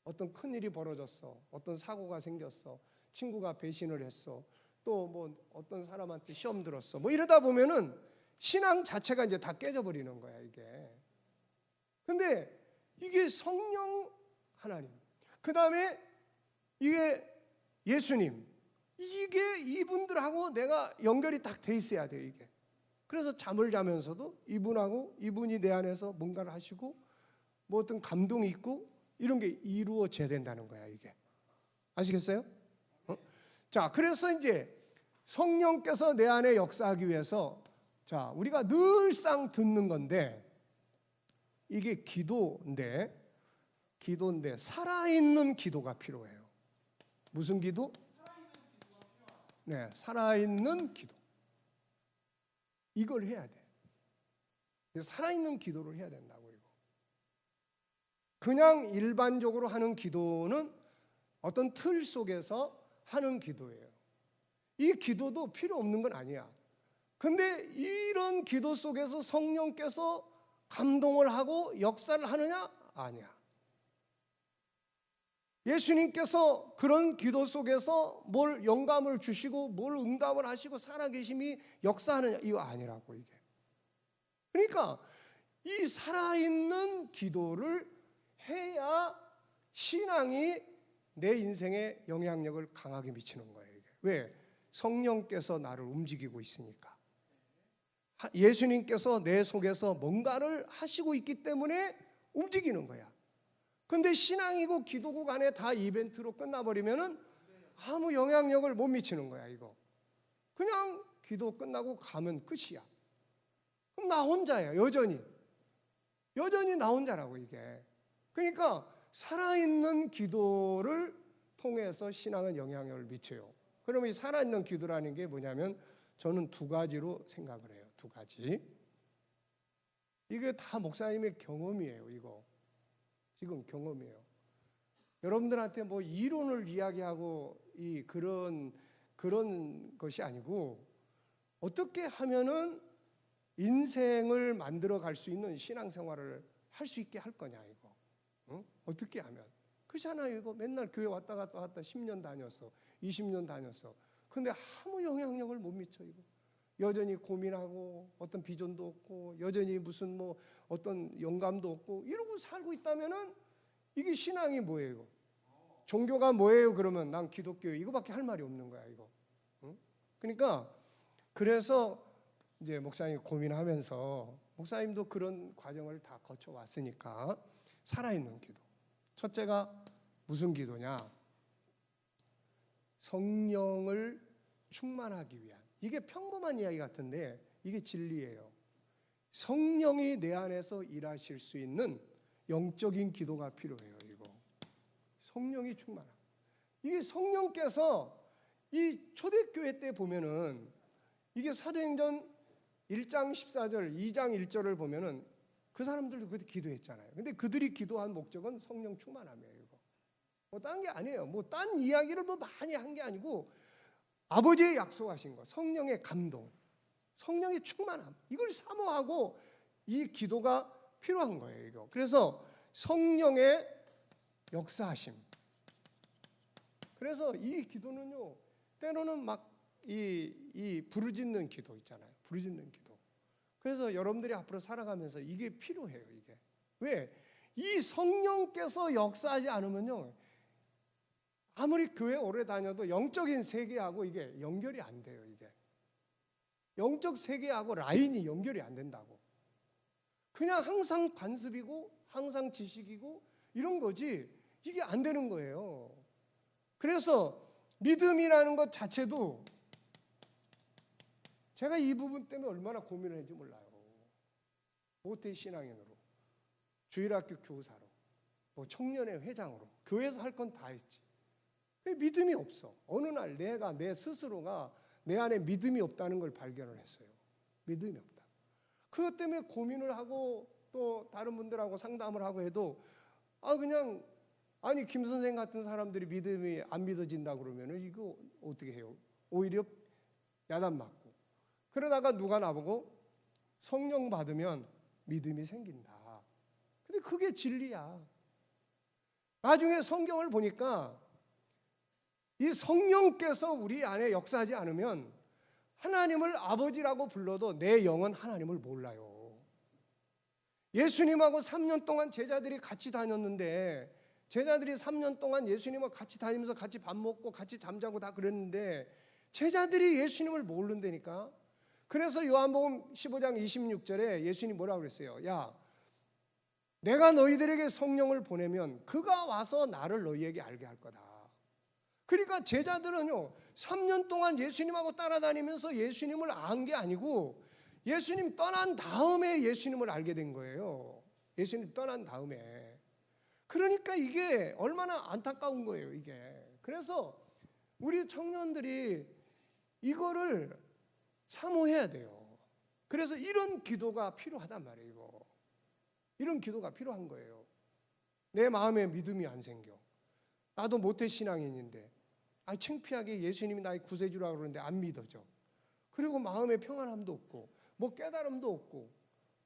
어떤 큰 일이 벌어졌어. 어떤 사고가 생겼어. 친구가 배신을 했어. 또 뭐 어떤 사람한테 시험 들었어. 뭐 이러다 보면은 신앙 자체가 이제 다 깨져버리는 거야, 이게. 근데 이게 성령 하나님, 그 다음에 이게 예수님, 이게 이분들하고 내가 연결이 딱 돼 있어야 돼요, 이게. 그래서 잠을 자면서도 이분이 내 안에서 뭔가를 하시고 뭐 어떤 감동이 있고 이런 게 이루어져야 된다는 거야, 이게. 아시겠어요? 자, 그래서 이제 성령께서 내 안에 역사하기 위해서, 자, 우리가 늘상 듣는 건데, 이게 기도인데 살아있는 기도가 필요해요. 무슨 기도? 네, 살아있는 기도. 이걸 해야 돼. 살아있는 기도를 해야 된다고. 이거. 그냥 일반적으로 하는 기도는 어떤 틀 속에서 하는 기도예요. 이 기도도 필요 없는 건 아니야. 근데 이런 기도 속에서 성령께서 감동을 하고 역사를 하느냐? 아니야. 예수님께서 그런 기도 속에서 뭘 영감을 주시고 뭘 응답을 하시고 살아계심이 역사하느냐? 이거 아니라고, 이게. 그러니까 이 살아있는 기도를 해야 신앙이 내 인생에 영향력을 강하게 미치는 거예요, 이게. 왜? 성령께서 나를 움직이고 있으니까. 예수님께서 내 속에서 뭔가를 하시고 있기 때문에 움직이는 거야. 근데 신앙이고 기도고 간에 다 이벤트로 끝나버리면은 아무 영향력을 못 미치는 거야, 이거. 그냥 기도 끝나고 가면 끝이야. 그럼 나 혼자야, 여전히 나 혼자라고, 이게. 그러니까 살아있는 기도를 통해서 신앙은 영향력을 미쳐요. 그러면 이 살아있는 기도라는 게 뭐냐면 저는 두 가지로 생각을 해요. 두 가지. 이게 다 목사님의 경험이에요, 이거. 지금 경험이에요. 여러분들한테 뭐 이론을 이야기하고 그런 것이 아니고 어떻게 하면은 인생을 만들어 갈 수 있는 신앙생활을 할 수 있게 할 거냐, 이거. 응? 어떻게 하면. 그렇잖아요, 이거. 맨날 교회 왔다 갔다 10년 다녔어. 20년 다녔어. 근데 아무 영향력을 못 미쳐, 이거. 여전히 고민하고 어떤 비전도 없고 여전히 무슨 뭐 어떤 영감도 없고 이러고 살고 있다면은 이게 신앙이 뭐예요, 이거? 종교가 뭐예요? 그러면 난 기독교, 이거밖에 할 말이 없는 거야, 이거. 응? 그러니까 그래서 이제 목사님이 고민하면서, 목사님도 그런 과정을 다 거쳐 왔으니까, 살아있는 기도. 첫째가 무슨 기도냐? 성령을 충만하기 위한. 이게 평범한 이야기 같은데 이게 진리예요. 성령이 내 안에서 일하실 수 있는 영적인 기도가 필요해요, 이거. 성령이 충만함. 이게 성령께서 이 초대교회 때 보면은 이게 사도행전 1장 14절, 2장 1절을 보면은 그 사람들도 그때 기도했잖아요. 근데 그들이 기도한 목적은 성령 충만함이에요. 이거. 뭐 딴 게 아니에요. 뭐 딴 이야기를 뭐 많이 한 게 아니고 아버지의 약속하신 거, 성령의 감동, 성령의 충만함, 이걸 사모하고 이 기도가 필요한 거예요. 이거. 그래서 성령의 역사하심. 그래서 이 기도는요, 때로는 막 이 부르짖는 기도 있잖아요. 부르짖는 기도. 그래서 여러분들이 앞으로 살아가면서 이게 필요해요. 이게 왜? 이 성령께서 역사하지 않으면요, 아무리 교회 오래 다녀도 영적인 세계하고 이게 연결이 안 돼요. 이게 영적 세계하고 라인이 연결이 안 된다고. 그냥 항상 관습이고 항상 지식이고 이런 거지 이게 안 되는 거예요. 그래서 믿음이라는 것 자체도 제가 이 부분 때문에 얼마나 고민을 했는지 몰라요. 모태 신앙인으로, 주일학교 교사로, 뭐 청년회 회장으로 교회에서 할 건 다 했지. 믿음이 없어. 어느 날 내가 내 스스로가 내 안에 믿음이 없다는 걸 발견을 했어요. 믿음이 없다. 그것 때문에 고민을 하고 또 다른 분들하고 상담을 하고 해도 그냥 아니 김 선생 같은 사람들이 믿음이 안 믿어진다 그러면은 이거 어떻게 해요? 오히려 야단 맞고. 그러다가 누가 나보고 성령 받으면 믿음이 생긴다. 근데 그게 진리야. 나중에 성경을 보니까 이 성령께서 우리 안에 역사하지 않으면 하나님을 아버지라고 불러도 내 영은 하나님을 몰라요. 예수님하고 3년 동안 제자들이 같이 다녔는데, 제자들이 3년 동안 예수님과 같이 다니면서 같이 밥 먹고 같이 잠자고 다 그랬는데 제자들이 예수님을 모른다니까. 그래서 요한복음 15장 26절에 예수님이 뭐라고 그랬어요? 야, 내가 너희들에게 성령을 보내면 그가 와서 나를 너희에게 알게 할 거다. 그러니까 제자들은요, 3년 동안 예수님하고 따라다니면서 예수님을 안 게 아니고 예수님 떠난 다음에 예수님을 알게 된 거예요. 예수님 떠난 다음에. 그러니까 이게 얼마나 안타까운 거예요, 이게. 그래서 우리 청년들이 이거를 사모해야 돼요. 그래서 이런 기도가 필요하단 말이에요, 이거. 이런 기도가 필요한 거예요. 내 마음에 믿음이 안 생겨. 나도 모태 신앙인인데 창피하게 예수님이 나의 구세주라고 그러는데 안 믿어져. 그리고 마음에 평안함도 없고 뭐 깨달음도 없고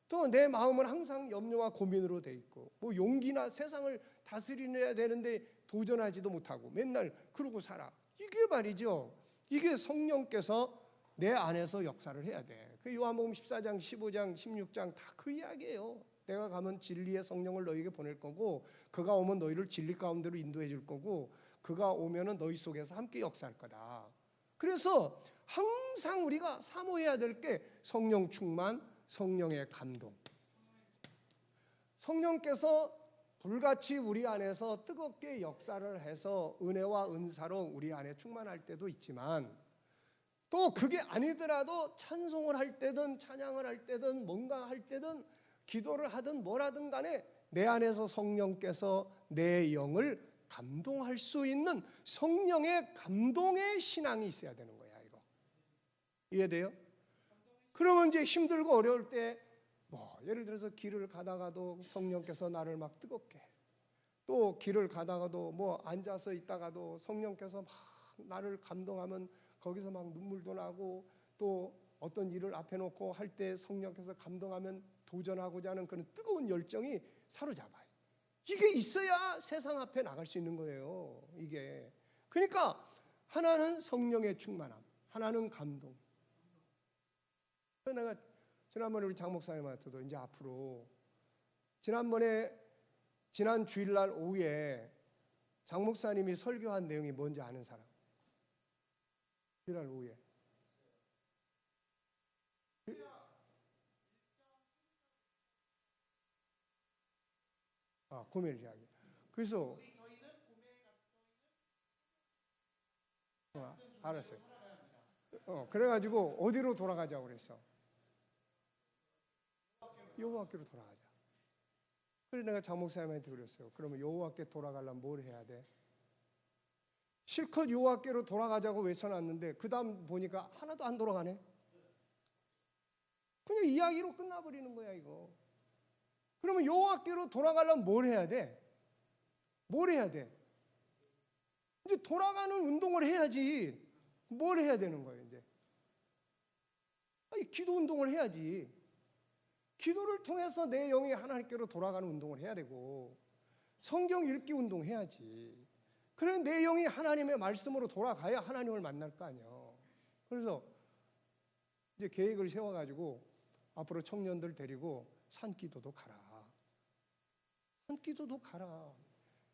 또 내 마음은 항상 염려와 고민으로 돼 있고 뭐 용기나 세상을 다스려야 되는데 도전하지도 못하고 맨날 그러고 살아. 이게 말이죠. 이게 성령께서 내 안에서 역사를 해야 돼. 그 요한복음 14장, 15장, 16장 다 그 이야기예요. 내가 가면 진리의 성령을 너희에게 보낼 거고 그가 오면 너희를 진리 가운데로 인도해 줄 거고 그가 오면은 너희 속에서 함께 역사할 거다. 그래서 항상 우리가 사모해야 될 게 성령 충만, 성령의 감동. 성령께서 불같이 우리 안에서 뜨겁게 역사를 해서 은혜와 은사로 우리 안에 충만할 때도 있지만 또 그게 아니더라도 찬송을 할 때든 찬양을 할 때든 뭔가 할 때든 기도를 하든 뭘 하든 간에 내 안에서 성령께서 내 영을 감동할 수 있는 성령의 감동의 신앙이 있어야 되는 거야. 이거 이해돼요? 그러면 이제 힘들고 어려울 때 뭐 예를 들어서 길을 가다가도 성령께서 나를 막 뜨겁게 해. 또 길을 가다가도 뭐 앉아서 있다가도 성령께서 막 나를 감동하면 거기서 막 눈물도 나고 또 어떤 일을 앞에 놓고 할 때 성령께서 감동하면 도전하고자 하는 그런 뜨거운 열정이 사로잡아요. 이게 있어야 세상 앞에 나갈 수 있는 거예요. 이게. 그러니까 하나는 성령의 충만함, 하나는 감동. 내가 지난번에 우리 장 목사님한테도 이제 앞으로 지난 주일날 오후에 장 목사님이 설교한 내용이 뭔지 아는 사람? 주일날 오후에. 고멜 이야기. 그래서 알았어요. 그래가지고 어디로 돌아가자고 그랬어? 여호와께로 돌아가자. 그래서 내가 장 목사님한테 그랬어요. 그러면 여호와께 돌아가려면 뭘 해야 돼? 실컷 여호와께로 돌아가자고 외쳐놨는데 그 다음 보니까 하나도 안 돌아가네. 그냥 이야기로 끝나버리는 거야 이거. 그러면 여호와께로 돌아가려면 뭘 해야 돼? 뭘 해야 돼? 이제 돌아가는 운동을 해야지. 뭘 해야 되는 거예요 이제? 아니, 기도 운동을 해야지. 기도를 통해서 내 영이 하나님께로 돌아가는 운동을 해야 되고, 성경 읽기 운동 해야지. 그래 내 영이 하나님의 말씀으로 돌아가야 하나님을 만날 거 아니에요. 그래서 이제 계획을 세워가지고 앞으로 청년들 데리고 산기도도 가라. 산기도도 가라.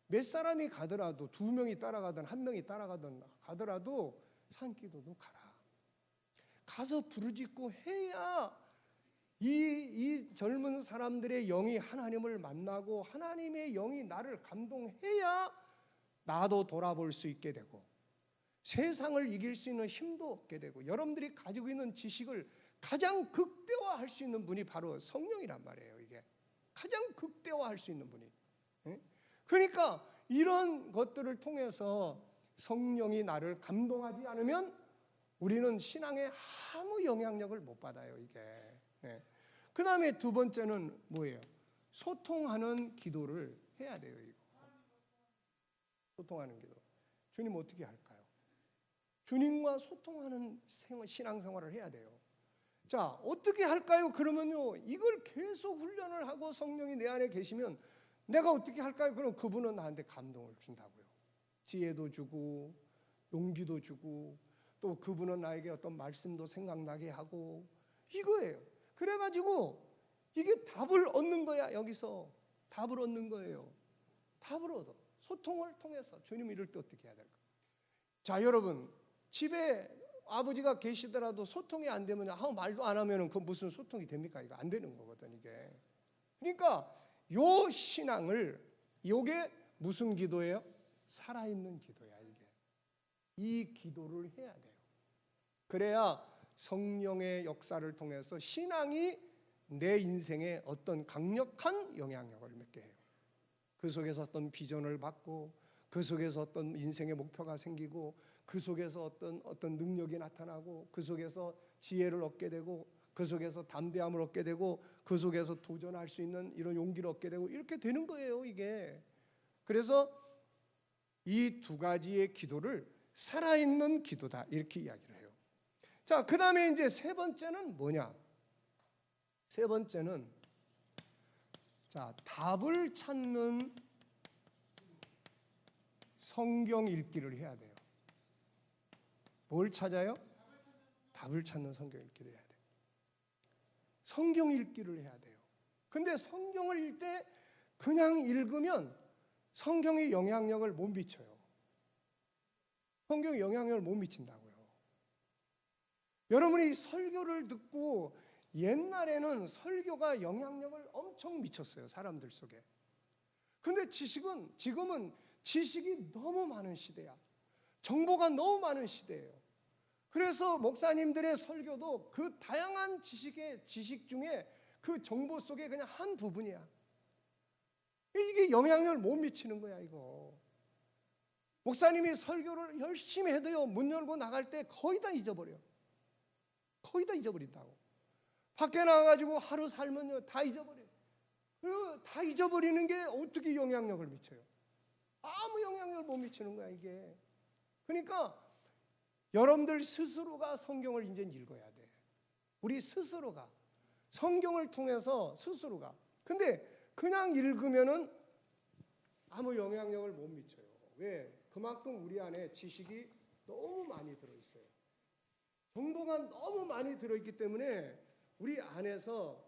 몇 사람이 가더라도 2명이 따라가든 1명이 따라가든 가더라도 산기도도 가라. 가서 부르짖고 해야 이 젊은 사람들의 영이 하나님을 만나고 하나님의 영이 나를 감동해야 나도 돌아볼 수 있게 되고 세상을 이길 수 있는 힘도 얻게 되고 여러분들이 가지고 있는 지식을 가장 극대화할 수 있는 분이 바로 성령이란 말이에요. 이게 가장 극대화할 수 있는 분이. 그러니까 이런 것들을 통해서 성령이 나를 감동하지 않으면 우리는 신앙에 아무 영향력을 못 받아요. 이게. 그 다음에 두 번째는 뭐예요? 소통하는 기도를 해야 돼요. 이거. 소통하는 기도. 주님 어떻게 할까요? 주님과 소통하는 신앙생활을 해야 돼요. 자, 어떻게 할까요? 그러면요, 이걸 계속 훈련을 하고 성령이 내 안에 계시면 내가 어떻게 할까요? 그럼 그분은 나한테 감동을 준다고요. 지혜도 주고 용기도 주고 또 그분은 나에게 어떤 말씀도 생각나게 하고 이거예요. 그래가지고 이게 답을 얻는 거야. 여기서 답을 얻는 거예요. 답을 얻어. 소통을 통해서. 주님 이럴 때 어떻게 해야 될까? 자, 여러분 집에 아버지가 계시더라도 소통이 안 되면 말도 안 하면 그 무슨 소통이 됩니까? 이거 안 되는 거거든 이게. 그러니까 요 신앙을, 요게 무슨 기도예요? 살아있는 기도야 이게. 이 기도를 해야 돼요. 그래야 성령의 역사를 통해서 신앙이 내 인생에 어떤 강력한 영향력을 맺게 해요. 그 속에서 어떤 비전을 받고 그 속에서 어떤 인생의 목표가 생기고 그 속에서 어떤 능력이 나타나고 그 속에서 지혜를 얻게 되고 그 속에서 담대함을 얻게 되고 그 속에서 도전할 수 있는 이런 용기를 얻게 되고 이렇게 되는 거예요 이게. 그래서 이 두 가지의 기도를 살아있는 기도다 이렇게 이야기를 해요. 자, 그 다음에 이제 세 번째는 뭐냐? 세 번째는 자, 답을 찾는 성경 읽기를 해야 돼요. 뭘 찾아요? 답을 찾는 성경 읽기를 해야 돼요. 성경 읽기를 해야 돼요. 근데 성경을 읽을 때 그냥 읽으면 성경의 영향력을 못 미쳐요. 성경의 영향력을 못 미친다고요. 여러분이 설교를 듣고 옛날에는 설교가 영향력을 엄청 미쳤어요. 사람들 속에. 근데 지금은 지식이 너무 많은 시대야. 정보가 너무 많은 시대예요. 그래서 목사님들의 설교도 그 다양한 지식 중에 그 정보 속에 그냥 한 부분이야. 이게 영향력을 못 미치는 거야 이거. 목사님이 설교를 열심히 해도요, 문 열고 나갈 때 거의 다 잊어버려요. 거의 다 잊어버린다고. 밖에 나가가지고 하루 살면요 다 잊어버려요. 그리고 다 잊어버리는 게 어떻게 영향력을 미쳐요? 아무 영향력을 못 미치는 거야 이게. 그러니까 여러분들 스스로가 성경을 이제 읽어야 돼. 우리 스스로가 성경을 통해서 스스로가. 근데 그냥 읽으면은 아무 영향력을 못 미쳐요. 왜? 그만큼 우리 안에 지식이 너무 많이 들어있어요. 정보가 너무 많이 들어있기 때문에 우리 안에서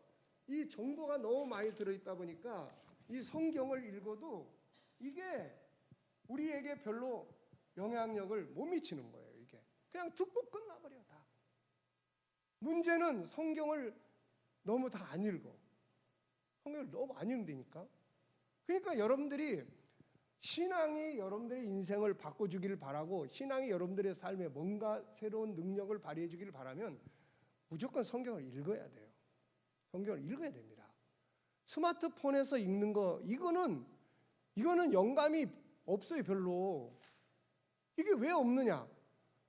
이 정보가 너무 많이 들어있다 보니까 이 성경을 읽어도 이게 우리에게 별로 영향력을 못 미치는 거예요. 이게 그냥 듣고 끝나버려 다. 문제는 성경을 너무 다 안 읽어. 성경을 너무 안 읽는다니까. 그러니까 여러분들이 신앙이 여러분들의 인생을 바꿔주기를 바라고 신앙이 여러분들의 삶에 뭔가 새로운 능력을 발휘해 주기를 바라면 무조건 성경을 읽어야 돼요. 성경을 읽어야 됩니다. 스마트폰에서 읽는 거 이거는 영감이 없어요 별로. 이게 왜 없느냐?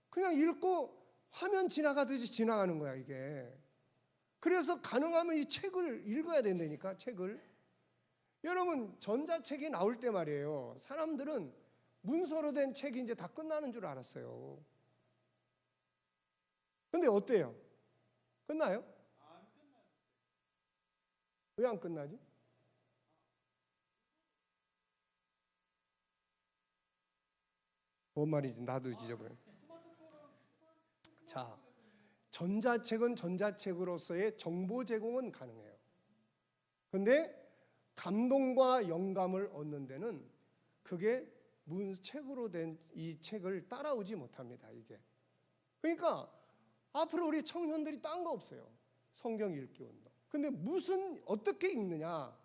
그냥 읽고 화면 지나가듯이 지나가는 거야, 이게. 그래서 가능하면 이 책을 읽어야 된다니까, 책을. 여러분, 전자책이 나올 때 말이에요, 사람들은 문서로 된 책이 이제 다 끝나는 줄 알았어요. 근데 어때요? 끝나요? 왜 안 끝나지? 뭔 말인지 나도 잊어버려. 자, 전자책은 전자책으로서의 정보 제공은 가능해요. 근데 감동과 영감을 얻는 데는 그게 책으로 된 이 책을 따라오지 못합니다, 이게. 그러니까 앞으로 우리 청년들이 딴 거 없어요. 성경 읽기 운동. 근데 어떻게 읽느냐?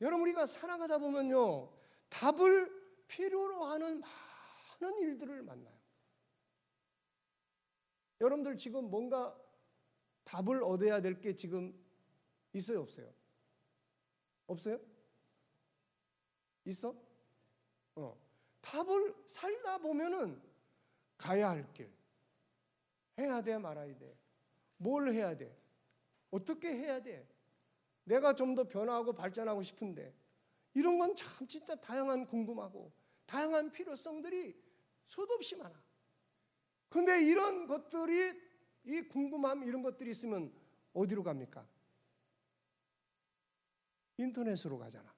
여러분, 우리가 살아가다 보면요, 답을 필요로 하는 많은 일들을 만나요. 여러분들 지금 뭔가 답을 얻어야 될 게 지금 있어요, 없어요? 없어요? 있어? 답을 살다 보면은 가야 할 길, 해야 돼, 말아야 돼, 뭘 해야 돼, 어떻게 해야 돼, 내가 좀 더 변화하고 발전하고 싶은데, 이런 건 참 진짜 다양한 궁금하고 다양한 필요성들이 수도 없이 많아. 근데 이런 것들이, 이 궁금함, 이런 것들이 있으면 어디로 갑니까? 인터넷으로 가잖아.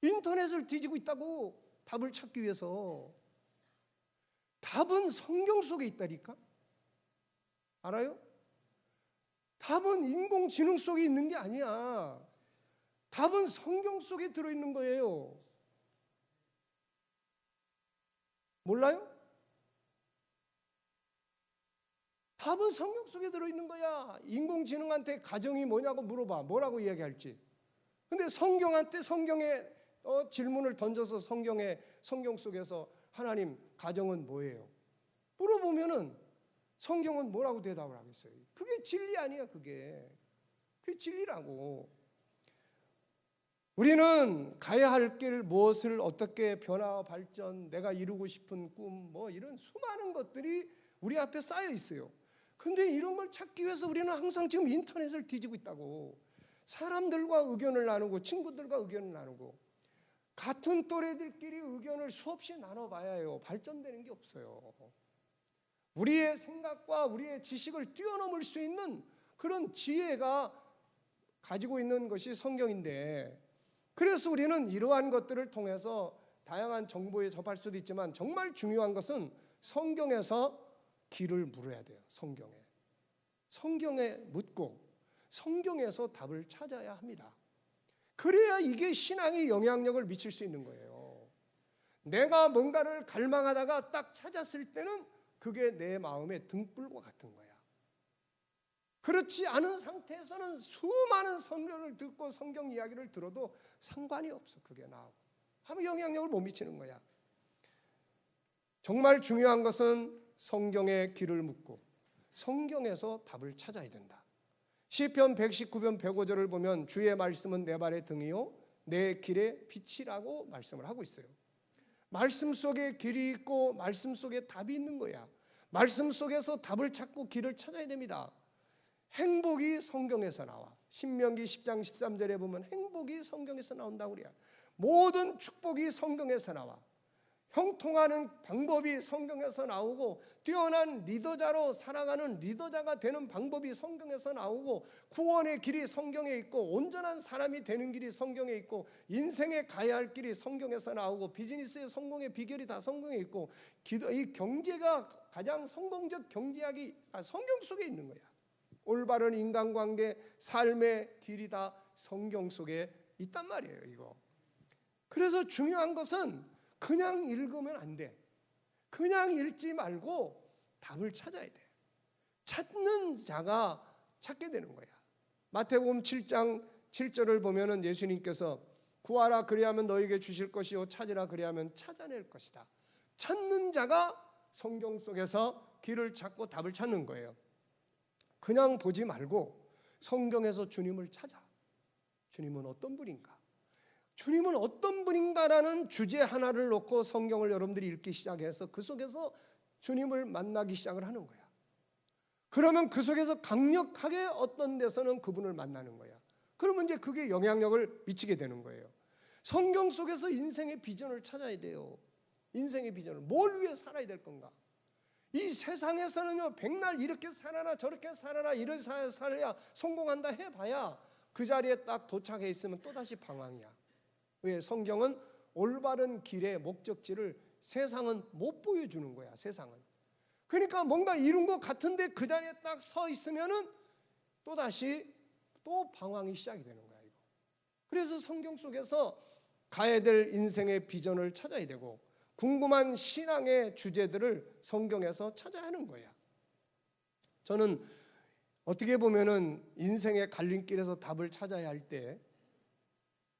인터넷을 뒤지고 있다고, 답을 찾기 위해서. 답은 성경 속에 있다니까? 알아요? 답은 인공지능 속에 있는 게 아니야. 답은 성경 속에 들어있는 거예요. 몰라요? 답은 성경 속에 들어있는 거야. 인공지능한테 가정이 뭐냐고 물어봐. 뭐라고 이야기할지. 근데 성경한테 성경의 질문을 던져서 성경 속에서 하나님, 가정은 뭐예요? 물어보면은 성경은 뭐라고 대답을 하겠어요? 그게 진리 아니야, 그게. 그게 진리라고. 우리는 가야 할 길, 무엇을 어떻게 변화, 발전, 내가 이루고 싶은 꿈, 뭐 이런 수많은 것들이 우리 앞에 쌓여 있어요. 근데 이런 걸 찾기 위해서 우리는 항상 지금 인터넷을 뒤지고 있다고. 사람들과 의견을 나누고, 친구들과 의견을 나누고, 같은 또래들끼리 의견을 수없이 나눠봐야 해요. 발전되는 게 없어요. 우리의 생각과 우리의 지식을 뛰어넘을 수 있는 그런 지혜가 가지고 있는 것이 성경인데, 그래서 우리는 이러한 것들을 통해서 다양한 정보에 접할 수도 있지만, 정말 중요한 것은 성경에서 길을 물어야 돼요. 성경에 묻고 성경에서 답을 찾아야 합니다. 그래야 이게 신앙에 영향력을 미칠 수 있는 거예요. 내가 뭔가를 갈망하다가 딱 찾았을 때는 그게 내 마음의 등불과 같은 거야. 그렇지 않은 상태에서는 수많은 성경을 듣고 성경 이야기를 들어도 상관이 없어. 그게 나하고 아무 영향력을 못 미치는 거야. 정말 중요한 것은 성경의 길을 묻고 성경에서 답을 찾아야 된다. 시편 119편 105절을 보면 주의 말씀은 내 발의 등이요 내 길의 빛이라고 말씀을 하고 있어요. 말씀 속에 길이 있고 말씀 속에 답이 있는 거야. 말씀 속에서 답을 찾고 길을 찾아야 됩니다. 행복이 성경에서 나와. 신명기 10장 13절에 보면 행복이 성경에서 나온다고 그래요. 모든 축복이 성경에서 나와. 형통하는 방법이 성경에서 나오고, 뛰어난 리더자로 살아가는 리더자가 되는 방법이 성경에서 나오고, 구원의 길이 성경에 있고, 온전한 사람이 되는 길이 성경에 있고, 인생에 가야 할 길이 성경에서 나오고, 비즈니스의 성공의 비결이 다 성경에 있고, 이 경제가 가장 성공적 경제학이 성경 속에 있는 거야. 올바른 인간관계, 삶의 길이 다 성경 속에 있단 말이에요, 이거. 그래서 중요한 것은 그냥 읽으면 안 돼. 그냥 읽지 말고 답을 찾아야 돼. 찾는 자가 찾게 되는 거야. 마태복음 7장 7절을 보면은 예수님께서 구하라 그리하면 너에게 주실 것이요 찾으라 그리하면 찾아낼 것이다. 찾는 자가 성경 속에서 길을 찾고 답을 찾는 거예요. 그냥 보지 말고 성경에서 주님을 찾아. 주님은 어떤 분인가? 주님은 어떤 분인가라는 주제 하나를 놓고 성경을 여러분들이 읽기 시작해서 그 속에서 주님을 만나기 시작을 하는 거야. 그러면 그 속에서 강력하게 어떤 데서는 그분을 만나는 거야. 그러면 이제 그게 영향력을 미치게 되는 거예요. 성경 속에서 인생의 비전을 찾아야 돼요. 인생의 비전을. 뭘 위해 살아야 될 건가? 이 세상에서는요, 백날 이렇게 살아라 저렇게 살아라 이런 살아야 성공한다 해봐야 그 자리에 딱 도착해 있으면 또다시 방황이야. 왜? 성경은 올바른 길의 목적지를 세상은 못 보여주는 거야. 세상은. 그러니까 뭔가 이룬 것 같은데 그 자리에 딱 서 있으면은 또다시 또 방황이 시작이 되는 거야. 이거. 그래서 성경 속에서 가야 될 인생의 비전을 찾아야 되고 궁금한 신앙의 주제들을 성경에서 찾아야 하는 거야. 저는 어떻게 보면은 인생의 갈림길에서 답을 찾아야 할 때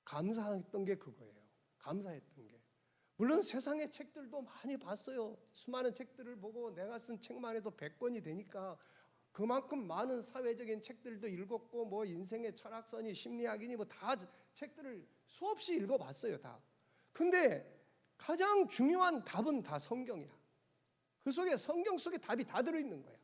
감사했던 게 그거예요. 감사했던 게. 물론 세상의 책들도 많이 봤어요. 수많은 책들을 보고 내가 쓴 책만 해도 100권이 되니까 그만큼 많은 사회적인 책들도 읽었고 뭐 인생의 철학서니 심리학이니 뭐 다 책들을 수없이 읽어봤어요. 다. 근데 가장 중요한 답은 다 성경이야. 그 속에 성경 속에 답이 다 들어있는 거야.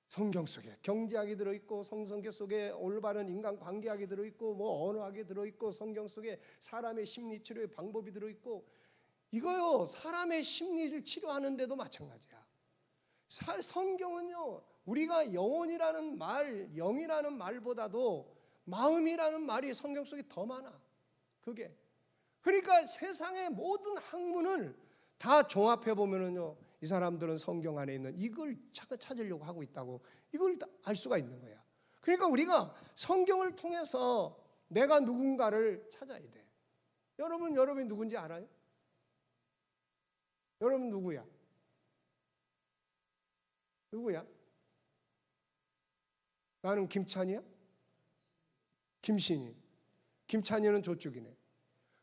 성경 속에 경제학이 들어있고 성경 속에 올바른 인간관계학이 들어있고 뭐 언어학이 들어있고 성경 속에 사람의 심리치료의 방법이 들어있고 이거요 사람의 심리를 치료하는 데도 마찬가지야. 성경은요 우리가 영혼이라는 말, 영이라는 말보다도 마음이라는 말이 성경 속에 더 많아. 그게 그러니까 세상의 모든 학문을 다 종합해 보면은요 이 사람들은 성경 안에 있는 이걸 찾으려고 하고 있다고 이걸 알 수가 있는 거야. 그러니까 우리가 성경을 통해서 내가 누군가를 찾아야 돼. 여러분이 누군지 알아요? 여러분 누구야? 누구야? 나는 김찬이야? 김신이. 김찬이는 저쪽이네.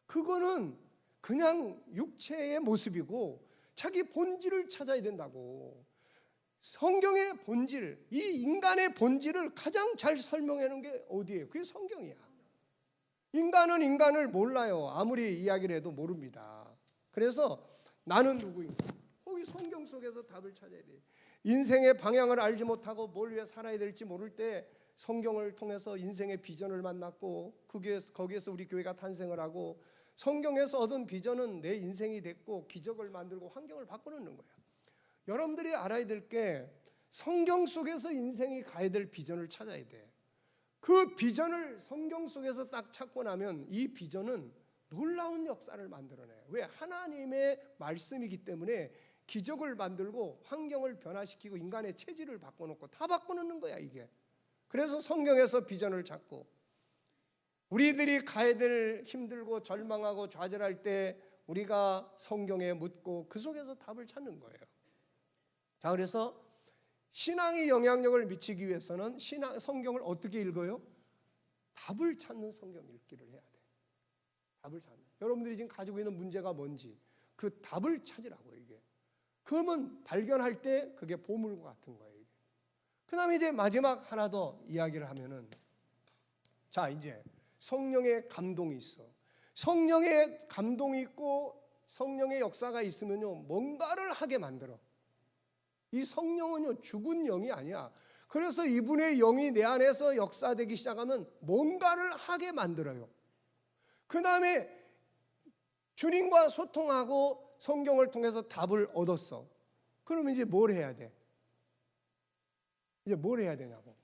그거는 그냥 육체의 모습이고 자기 본질을 찾아야 된다고. 성경의 본질, 이 인간의 본질을 가장 잘 설명해 놓은 게 어디예요? 그게 성경이야. 인간은 인간을 몰라요. 아무리 이야기를 해도 모릅니다. 그래서 나는 누구인가? 거기 성경 속에서 답을 찾아야 돼. 인생의 방향을 알지 못하고 뭘 위해 살아야 될지 모를 때 성경을 통해서 인생의 비전을 만났고 거기에서 우리 교회가 탄생을 하고 성경에서 얻은 비전은 내 인생이 됐고 기적을 만들고 환경을 바꿔놓는 거야. 여러분들이 알아야 될 게 성경 속에서 인생이 가야 될 비전을 찾아야 돼. 그 비전을 성경 속에서 딱 찾고 나면 이 비전은 놀라운 역사를 만들어내. 왜? 하나님의 말씀이기 때문에 기적을 만들고 환경을 변화시키고 인간의 체질을 바꿔놓고 다 바꿔놓는 거야 이게. 그래서 성경에서 비전을 찾고 우리들이 가야 될 힘들고 절망하고 좌절할 때 우리가 성경에 묻고 그 속에서 답을 찾는 거예요. 자, 그래서 신앙이 영향력을 미치기 위해서는 성경을 어떻게 읽어요? 답을 찾는 성경 읽기를 해야 돼. 답을 찾는. 여러분들이 지금 가지고 있는 문제가 뭔지 그 답을 찾으라고 이게. 그러면 발견할 때 그게 보물과 같은 거예요. 이게. 그다음에 이제 마지막 하나 더 이야기를 하면은 자 이제 성령의 감동이 있어. 성령의 감동이 있고 성령의 역사가 있으면요 뭔가를 하게 만들어. 이 성령은요 죽은 영이 아니야. 그래서 이분의 영이 내 안에서 역사되기 시작하면 뭔가를 하게 만들어요. 그 다음에 주님과 소통하고 성경을 통해서 답을 얻었어. 그러면 이제 뭘 해야 돼? 이제 뭘 해야 되냐고.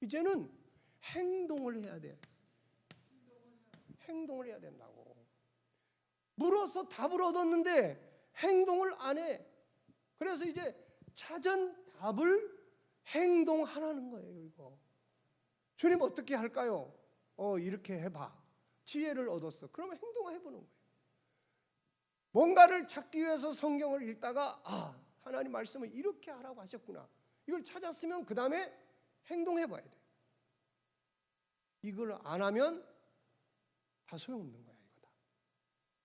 이제는 행동을 해야 돼. 행동을 해야 된다고. 물어서 답을 얻었는데 행동을 안 해. 그래서 이제 찾은 답을 행동하라는 거예요. 이거. 주님 어떻게 할까요? 이렇게 해봐. 지혜를 얻었어. 그러면 행동을 해보는 거예요. 뭔가를 찾기 위해서 성경을 읽다가 하나님 말씀을 이렇게 하라고 하셨구나. 이걸 찾았으면 그 다음에 행동해봐야 돼. 이걸 안 하면 다 소용없는 거야. 이거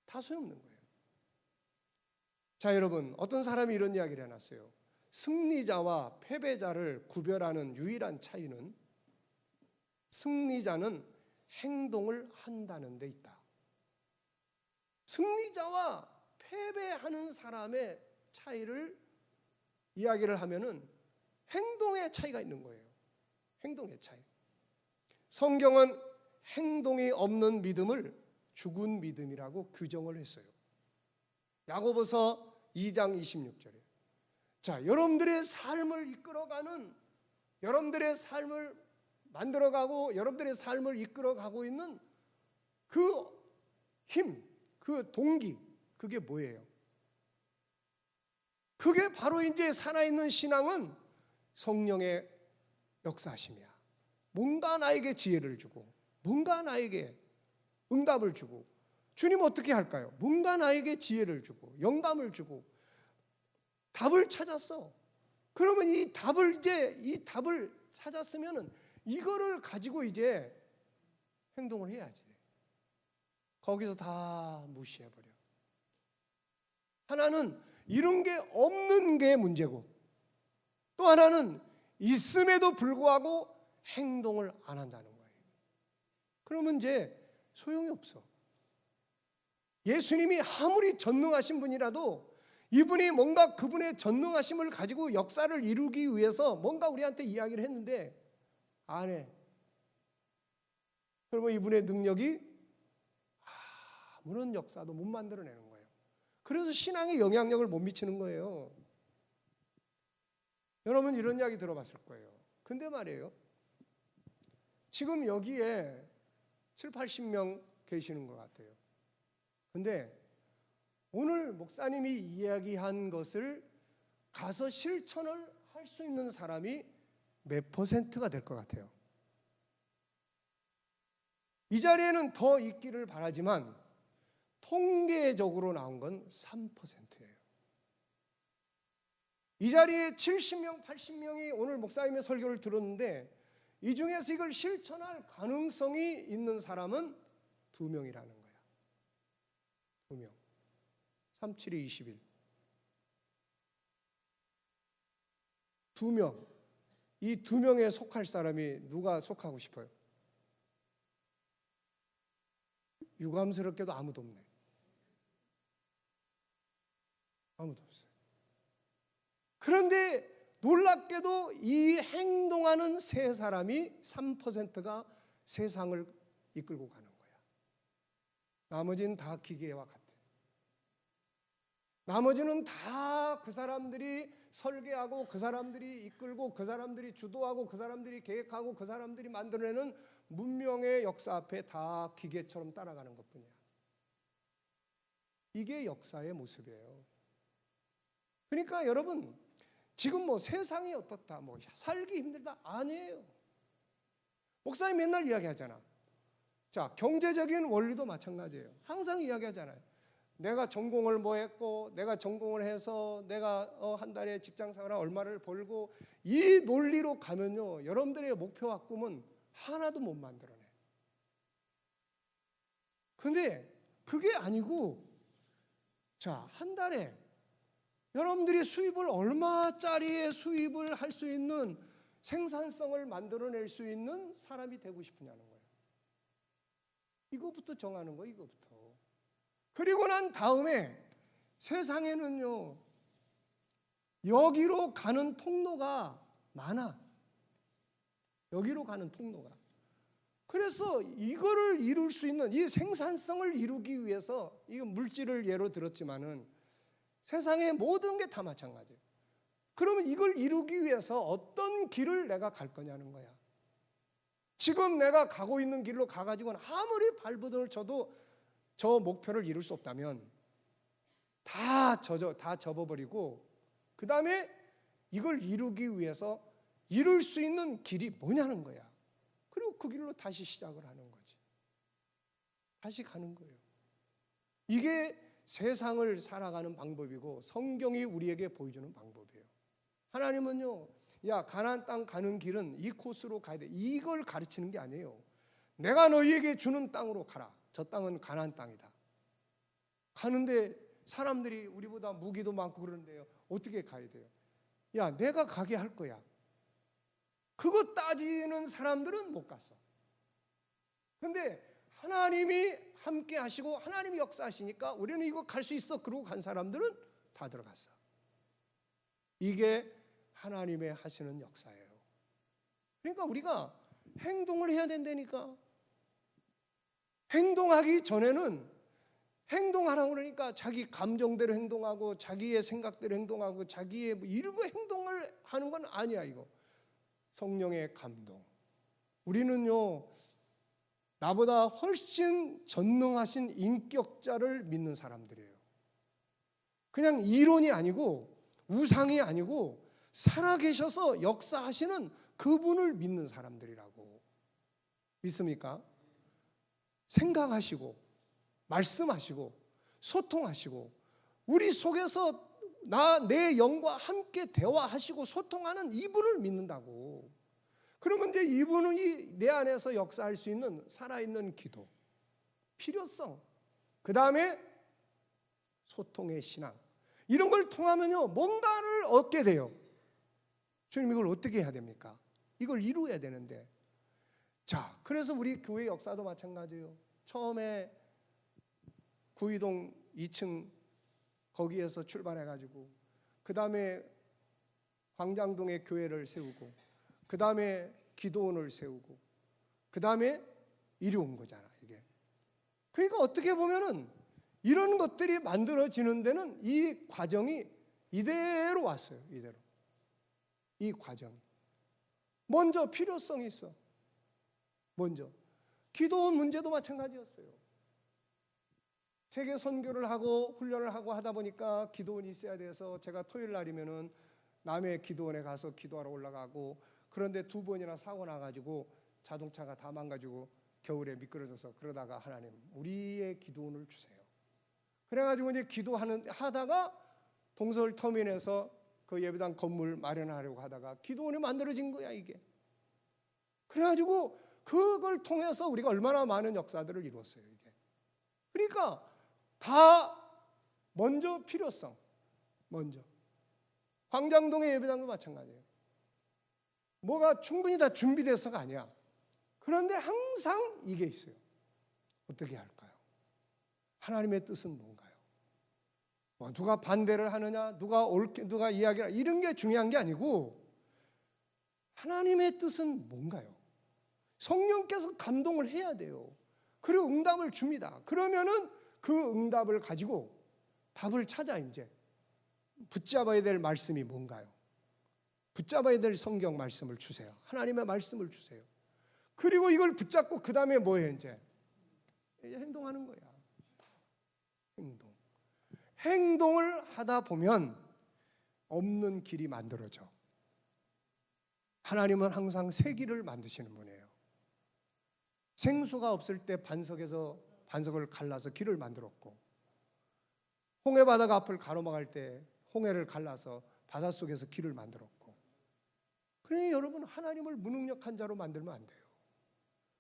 다 소용없는 거예요. 자, 여러분 어떤 사람이 이런 이야기를 해놨어요. 승리자와 패배자를 구별하는 유일한 차이는 승리자는 행동을 한다는 데 있다. 승리자와 패배하는 사람의 차이를 이야기를 하면은 행동의 차이가 있는 거예요. 행동의 차이. 성경은 행동이 없는 믿음을 죽은 믿음이라고 규정을 했어요. 야고보서 2장 26절에. 자, 여러분들의 삶을 이끌어가는, 여러분들의 삶을 만들어가고 여러분들의 삶을 이끌어가고 있는 그 힘, 그 동기, 그게 뭐예요? 그게 바로 이제 살아있는 신앙은 성령의 역사하심이야. 뭔가 나에게 지혜를 주고, 뭔가 나에게 응답을 주고. 주님 어떻게 할까요? 뭔가 나에게 지혜를 주고 영감을 주고 답을 찾았어. 그러면 이 답을 찾았으면은 이거를 가지고 이제 행동을 해야지. 거기서 다 무시해버려. 하나는 이런 게 없는 게 문제고, 또 하나는 있음에도 불구하고 행동을 안 한다는 거예요. 그러면 이제 소용이 없어. 예수님이 아무리 전능하신 분이라도 이분이 뭔가 그분의 전능하심을 가지고 역사를 이루기 위해서 뭔가 우리한테 이야기를 했는데 안 해. 그러면 이분의 능력이 아무런 역사도 못 만들어내는 거예요. 그래서 신앙에 영향력을 못 미치는 거예요. 여러분 이런 이야기 들어봤을 거예요. 근데 말이에요, 지금 여기에 7, 80명 계시는 것 같아요. 근데 오늘 목사님이 이야기한 것을 가서 실천을 할 수 있는 사람이 몇 %가 될 것 같아요? 이 자리에는 더 있기를 바라지만 통계적으로 나온 건 3%예요. 이 자리에 70명, 80명이 오늘 목사님의 설교를 들었는데 이 중에서 이걸 실천할 가능성이 있는 사람은 2명이라는 거야. 2명. 3, 7이 21. 2명. 이 2명에 속할 사람이 누가 속하고 싶어요? 유감스럽게도 아무도 없네. 아무도 없어요. 그런데 놀랍게도 이 행동하는 세 사람이 3%가 세상을 이끌고 가는 거야. 나머지는 다 기계와 같아. 나머지는 다 그 사람들이 설계하고 그 사람들이 이끌고 그 사람들이 주도하고 그 사람들이 계획하고 그 사람들이 만들어내는 문명의 역사 앞에 다 기계처럼 따라가는 것뿐이야. 이게 역사의 모습이에요. 그러니까 여러분 지금 뭐 세상이 어떻다, 뭐 살기 힘들다, 아니에요. 목사님 맨날 이야기하잖아. 자, 경제적인 원리도 마찬가지예요. 항상 이야기하잖아요. 내가 전공을 뭐 했고, 내가 전공을 해서 내가 한 달에 직장생활 얼마를 벌고, 이 논리로 가면요, 여러분들의 목표와 꿈은 하나도 못 만들어내. 근데 그게 아니고, 자, 한 달에 여러분들이 수입을 얼마짜리의 수입을 할 수 있는 생산성을 만들어낼 수 있는 사람이 되고 싶으냐는 거예요. 이거부터 정하는 거예요. 이거부터. 그리고 난 다음에 세상에는요, 여기로 가는 통로가 많아. 여기로 가는 통로가. 그래서 이거를 이룰 수 있는, 이 생산성을 이루기 위해서, 이거 물질을 예로 들었지만은 세상의 모든 게 다 마찬가지예요. 그러면 이걸 이루기 위해서 어떤 길을 내가 갈 거냐는 거야. 지금 내가 가고 있는 길로 가가지고는 아무리 발버둥을 쳐도 저 목표를 이룰 수 없다면 다 접어버리고, 그 다음에 이걸 이루기 위해서 이룰 수 있는 길이 뭐냐는 거야. 그리고 그 길로 다시 시작을 하는 거지. 다시 가는 거예요. 이게 세상을 살아가는 방법이고 성경이 우리에게 보여주는 방법이에요. 하나님은요, 야, 가나안 땅 가는 길은 이 코스로 가야 돼, 이걸 가르치는 게 아니에요. 내가 너희에게 주는 땅으로 가라. 저 땅은 가나안 땅이다. 가는데 사람들이 우리보다 무기도 많고 그러는데요, 어떻게 가야 돼요? 야, 내가 가게 할 거야. 그거 따지는 사람들은 못 갔어. 근데 하나님이 함께 하시고 하나님이 역사하시니까 우리는 이거 갈 수 있어. 그러고 간 사람들은 다 들어갔어. 이게 하나님의 하시는 역사예요. 그러니까 우리가 행동을 해야 된다니까. 행동하기 전에는 행동하라고 그러니까 자기 감정대로 행동하고 자기의 생각대로 행동하고 자기의 이런 거 행동을 하는 건 아니야. 이거 성령의 감동. 우리는요, 나보다 훨씬 전능하신 인격자를 믿는 사람들이에요. 그냥 이론이 아니고 우상이 아니고 살아계셔서 역사하시는 그분을 믿는 사람들이라고. 믿습니까? 생각하시고 말씀하시고 소통하시고 우리 속에서 내 영과 함께 대화하시고 소통하는 이분을 믿는다고. 그러면 이제 이분이 내 안에서 역사할 수 있는 살아있는 기도, 필요성, 그 다음에 소통의 신앙, 이런 걸 통하면요 뭔가를 얻게 돼요. 주님, 이걸 어떻게 해야 됩니까? 이걸 이루어야 되는데. 자, 그래서 우리 교회 역사도 마찬가지예요. 처음에 구이동 2층 거기에서 출발해가지고 그 다음에 광장동에 교회를 세우고 그 다음에 기도원을 세우고 그 다음에 이리 온 거잖아 이게. 그러니까 어떻게 보면은 이런 것들이 만들어지는 데는 이 과정이 이대로 왔어요. 이대로. 이 과정이 먼저 필요성이 있어. 먼저 기도원 문제도 마찬가지였어요. 세계 선교를 하고 훈련을 하고 하다 보니까 기도원이 있어야 돼서 제가 토요일 날이면은 남해 기도원에 가서 기도하러 올라가고, 그런데 2번이나 사고 나가지고 자동차가 다 망가지고 겨울에 미끄러져서, 그러다가 하나님 우리의 기도원을 주세요. 그래가지고 이제 하다가 동서울 터미널에서 그 예배당 건물 마련하려고 하다가 기도원이 만들어진 거야 이게. 그래가지고 그걸 통해서 우리가 얼마나 많은 역사들을 이루었어요 이게. 그러니까 다 먼저 필요성, 먼저. 광장동의 예배당도 마찬가지예요. 뭐가 충분히 다 준비돼서가 아니야. 그런데 항상 이게 있어요. 어떻게 할까요? 하나님의 뜻은 뭔가요? 누가 반대를 하느냐, 누가 이야기를, 이런 게 중요한 게 아니고 하나님의 뜻은 뭔가요? 성령께서 감동을 해야 돼요. 그리고 응답을 줍니다. 그러면은 그 응답을 가지고 답을 찾아. 이제 붙잡아야 될 말씀이 뭔가요? 붙잡아야 될 성경 말씀을 주세요. 하나님의 말씀을 주세요. 그리고 이걸 붙잡고 그 다음에 뭐예요? 이제 행동하는 거야. 행동을 하다 보면 없는 길이 만들어져. 하나님은 항상 새 길을 만드시는 분이에요. 생수가 없을 때 반석을 갈라서 길을 만들었고, 홍해 바다가 앞을 가로막을 때 홍해를 갈라서 바닷속에서 길을 만들었고. 그러니 여러분, 하나님을 무능력한 자로 만들면 안 돼요.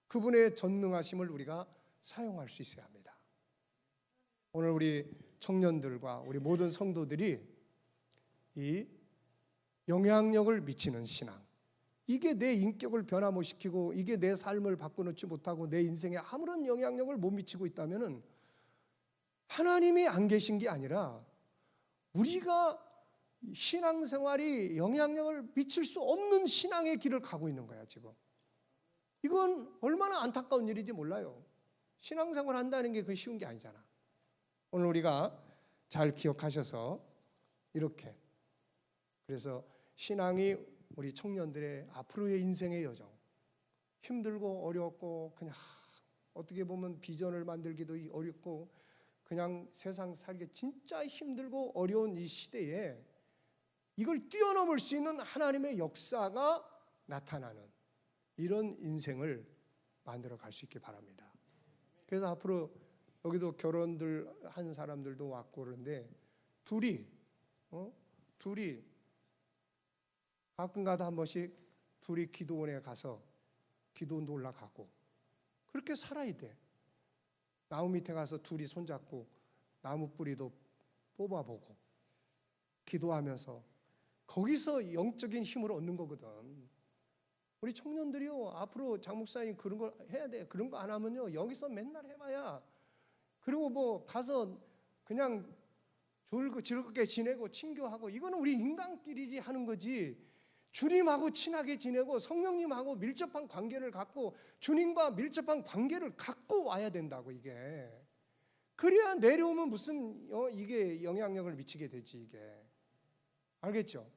그분의 전능하심을 우리가 사용할 수 있어야 합니다. 오늘 우리 청년들과 우리 모든 성도들이 이 영향력을 미치는 신앙, 이게 내 인격을 변화 못 시키고 이게 내 삶을 바꿔놓지 못하고 내 인생에 아무런 영향력을 못 미치고 있다면은 하나님이 안 계신 게 아니라 우리가 신앙생활이 영향력을 미칠 수 없는 신앙의 길을 가고 있는 거야 지금. 이건 얼마나 안타까운 일인지 몰라요. 신앙생활 한다는 게 그 쉬운 게 아니잖아. 오늘 우리가 잘 기억하셔서 이렇게, 그래서 신앙이 우리 청년들의 앞으로의 인생의 여정, 힘들고 어렵고 그냥 어떻게 보면 비전을 만들기도 어렵고 그냥 세상 살기 진짜 힘들고 어려운 이 시대에 이걸 뛰어넘을 수 있는 하나님의 역사가 나타나는 이런 인생을 만들어 갈 수 있길 바랍니다. 그래서 앞으로 여기도 결혼들 한 사람들도 왔고 그런데 둘이 가끔가다 한 번씩 둘이 기도원에 가서 기도원도 올라가고 그렇게 살아야 돼. 나무 밑에 가서 둘이 손잡고 나무 뿌리도 뽑아보고 기도하면서 거기서 영적인 힘을 얻는 거거든. 우리 청년들이요, 앞으로 장 목사님 그런 걸 해야 돼. 그런 거 안 하면요, 여기서 맨날 해봐야, 그리고 뭐 가서 그냥 즐겁게 지내고 친교하고, 이거는 우리 인간끼리 하는 거지. 주님하고 친하게 지내고 성령님하고 밀접한 관계를 갖고 주님과 밀접한 관계를 갖고 와야 된다고. 이게 그래야 내려오면 무슨 이게 영향력을 미치게 되지. 이게 알겠죠?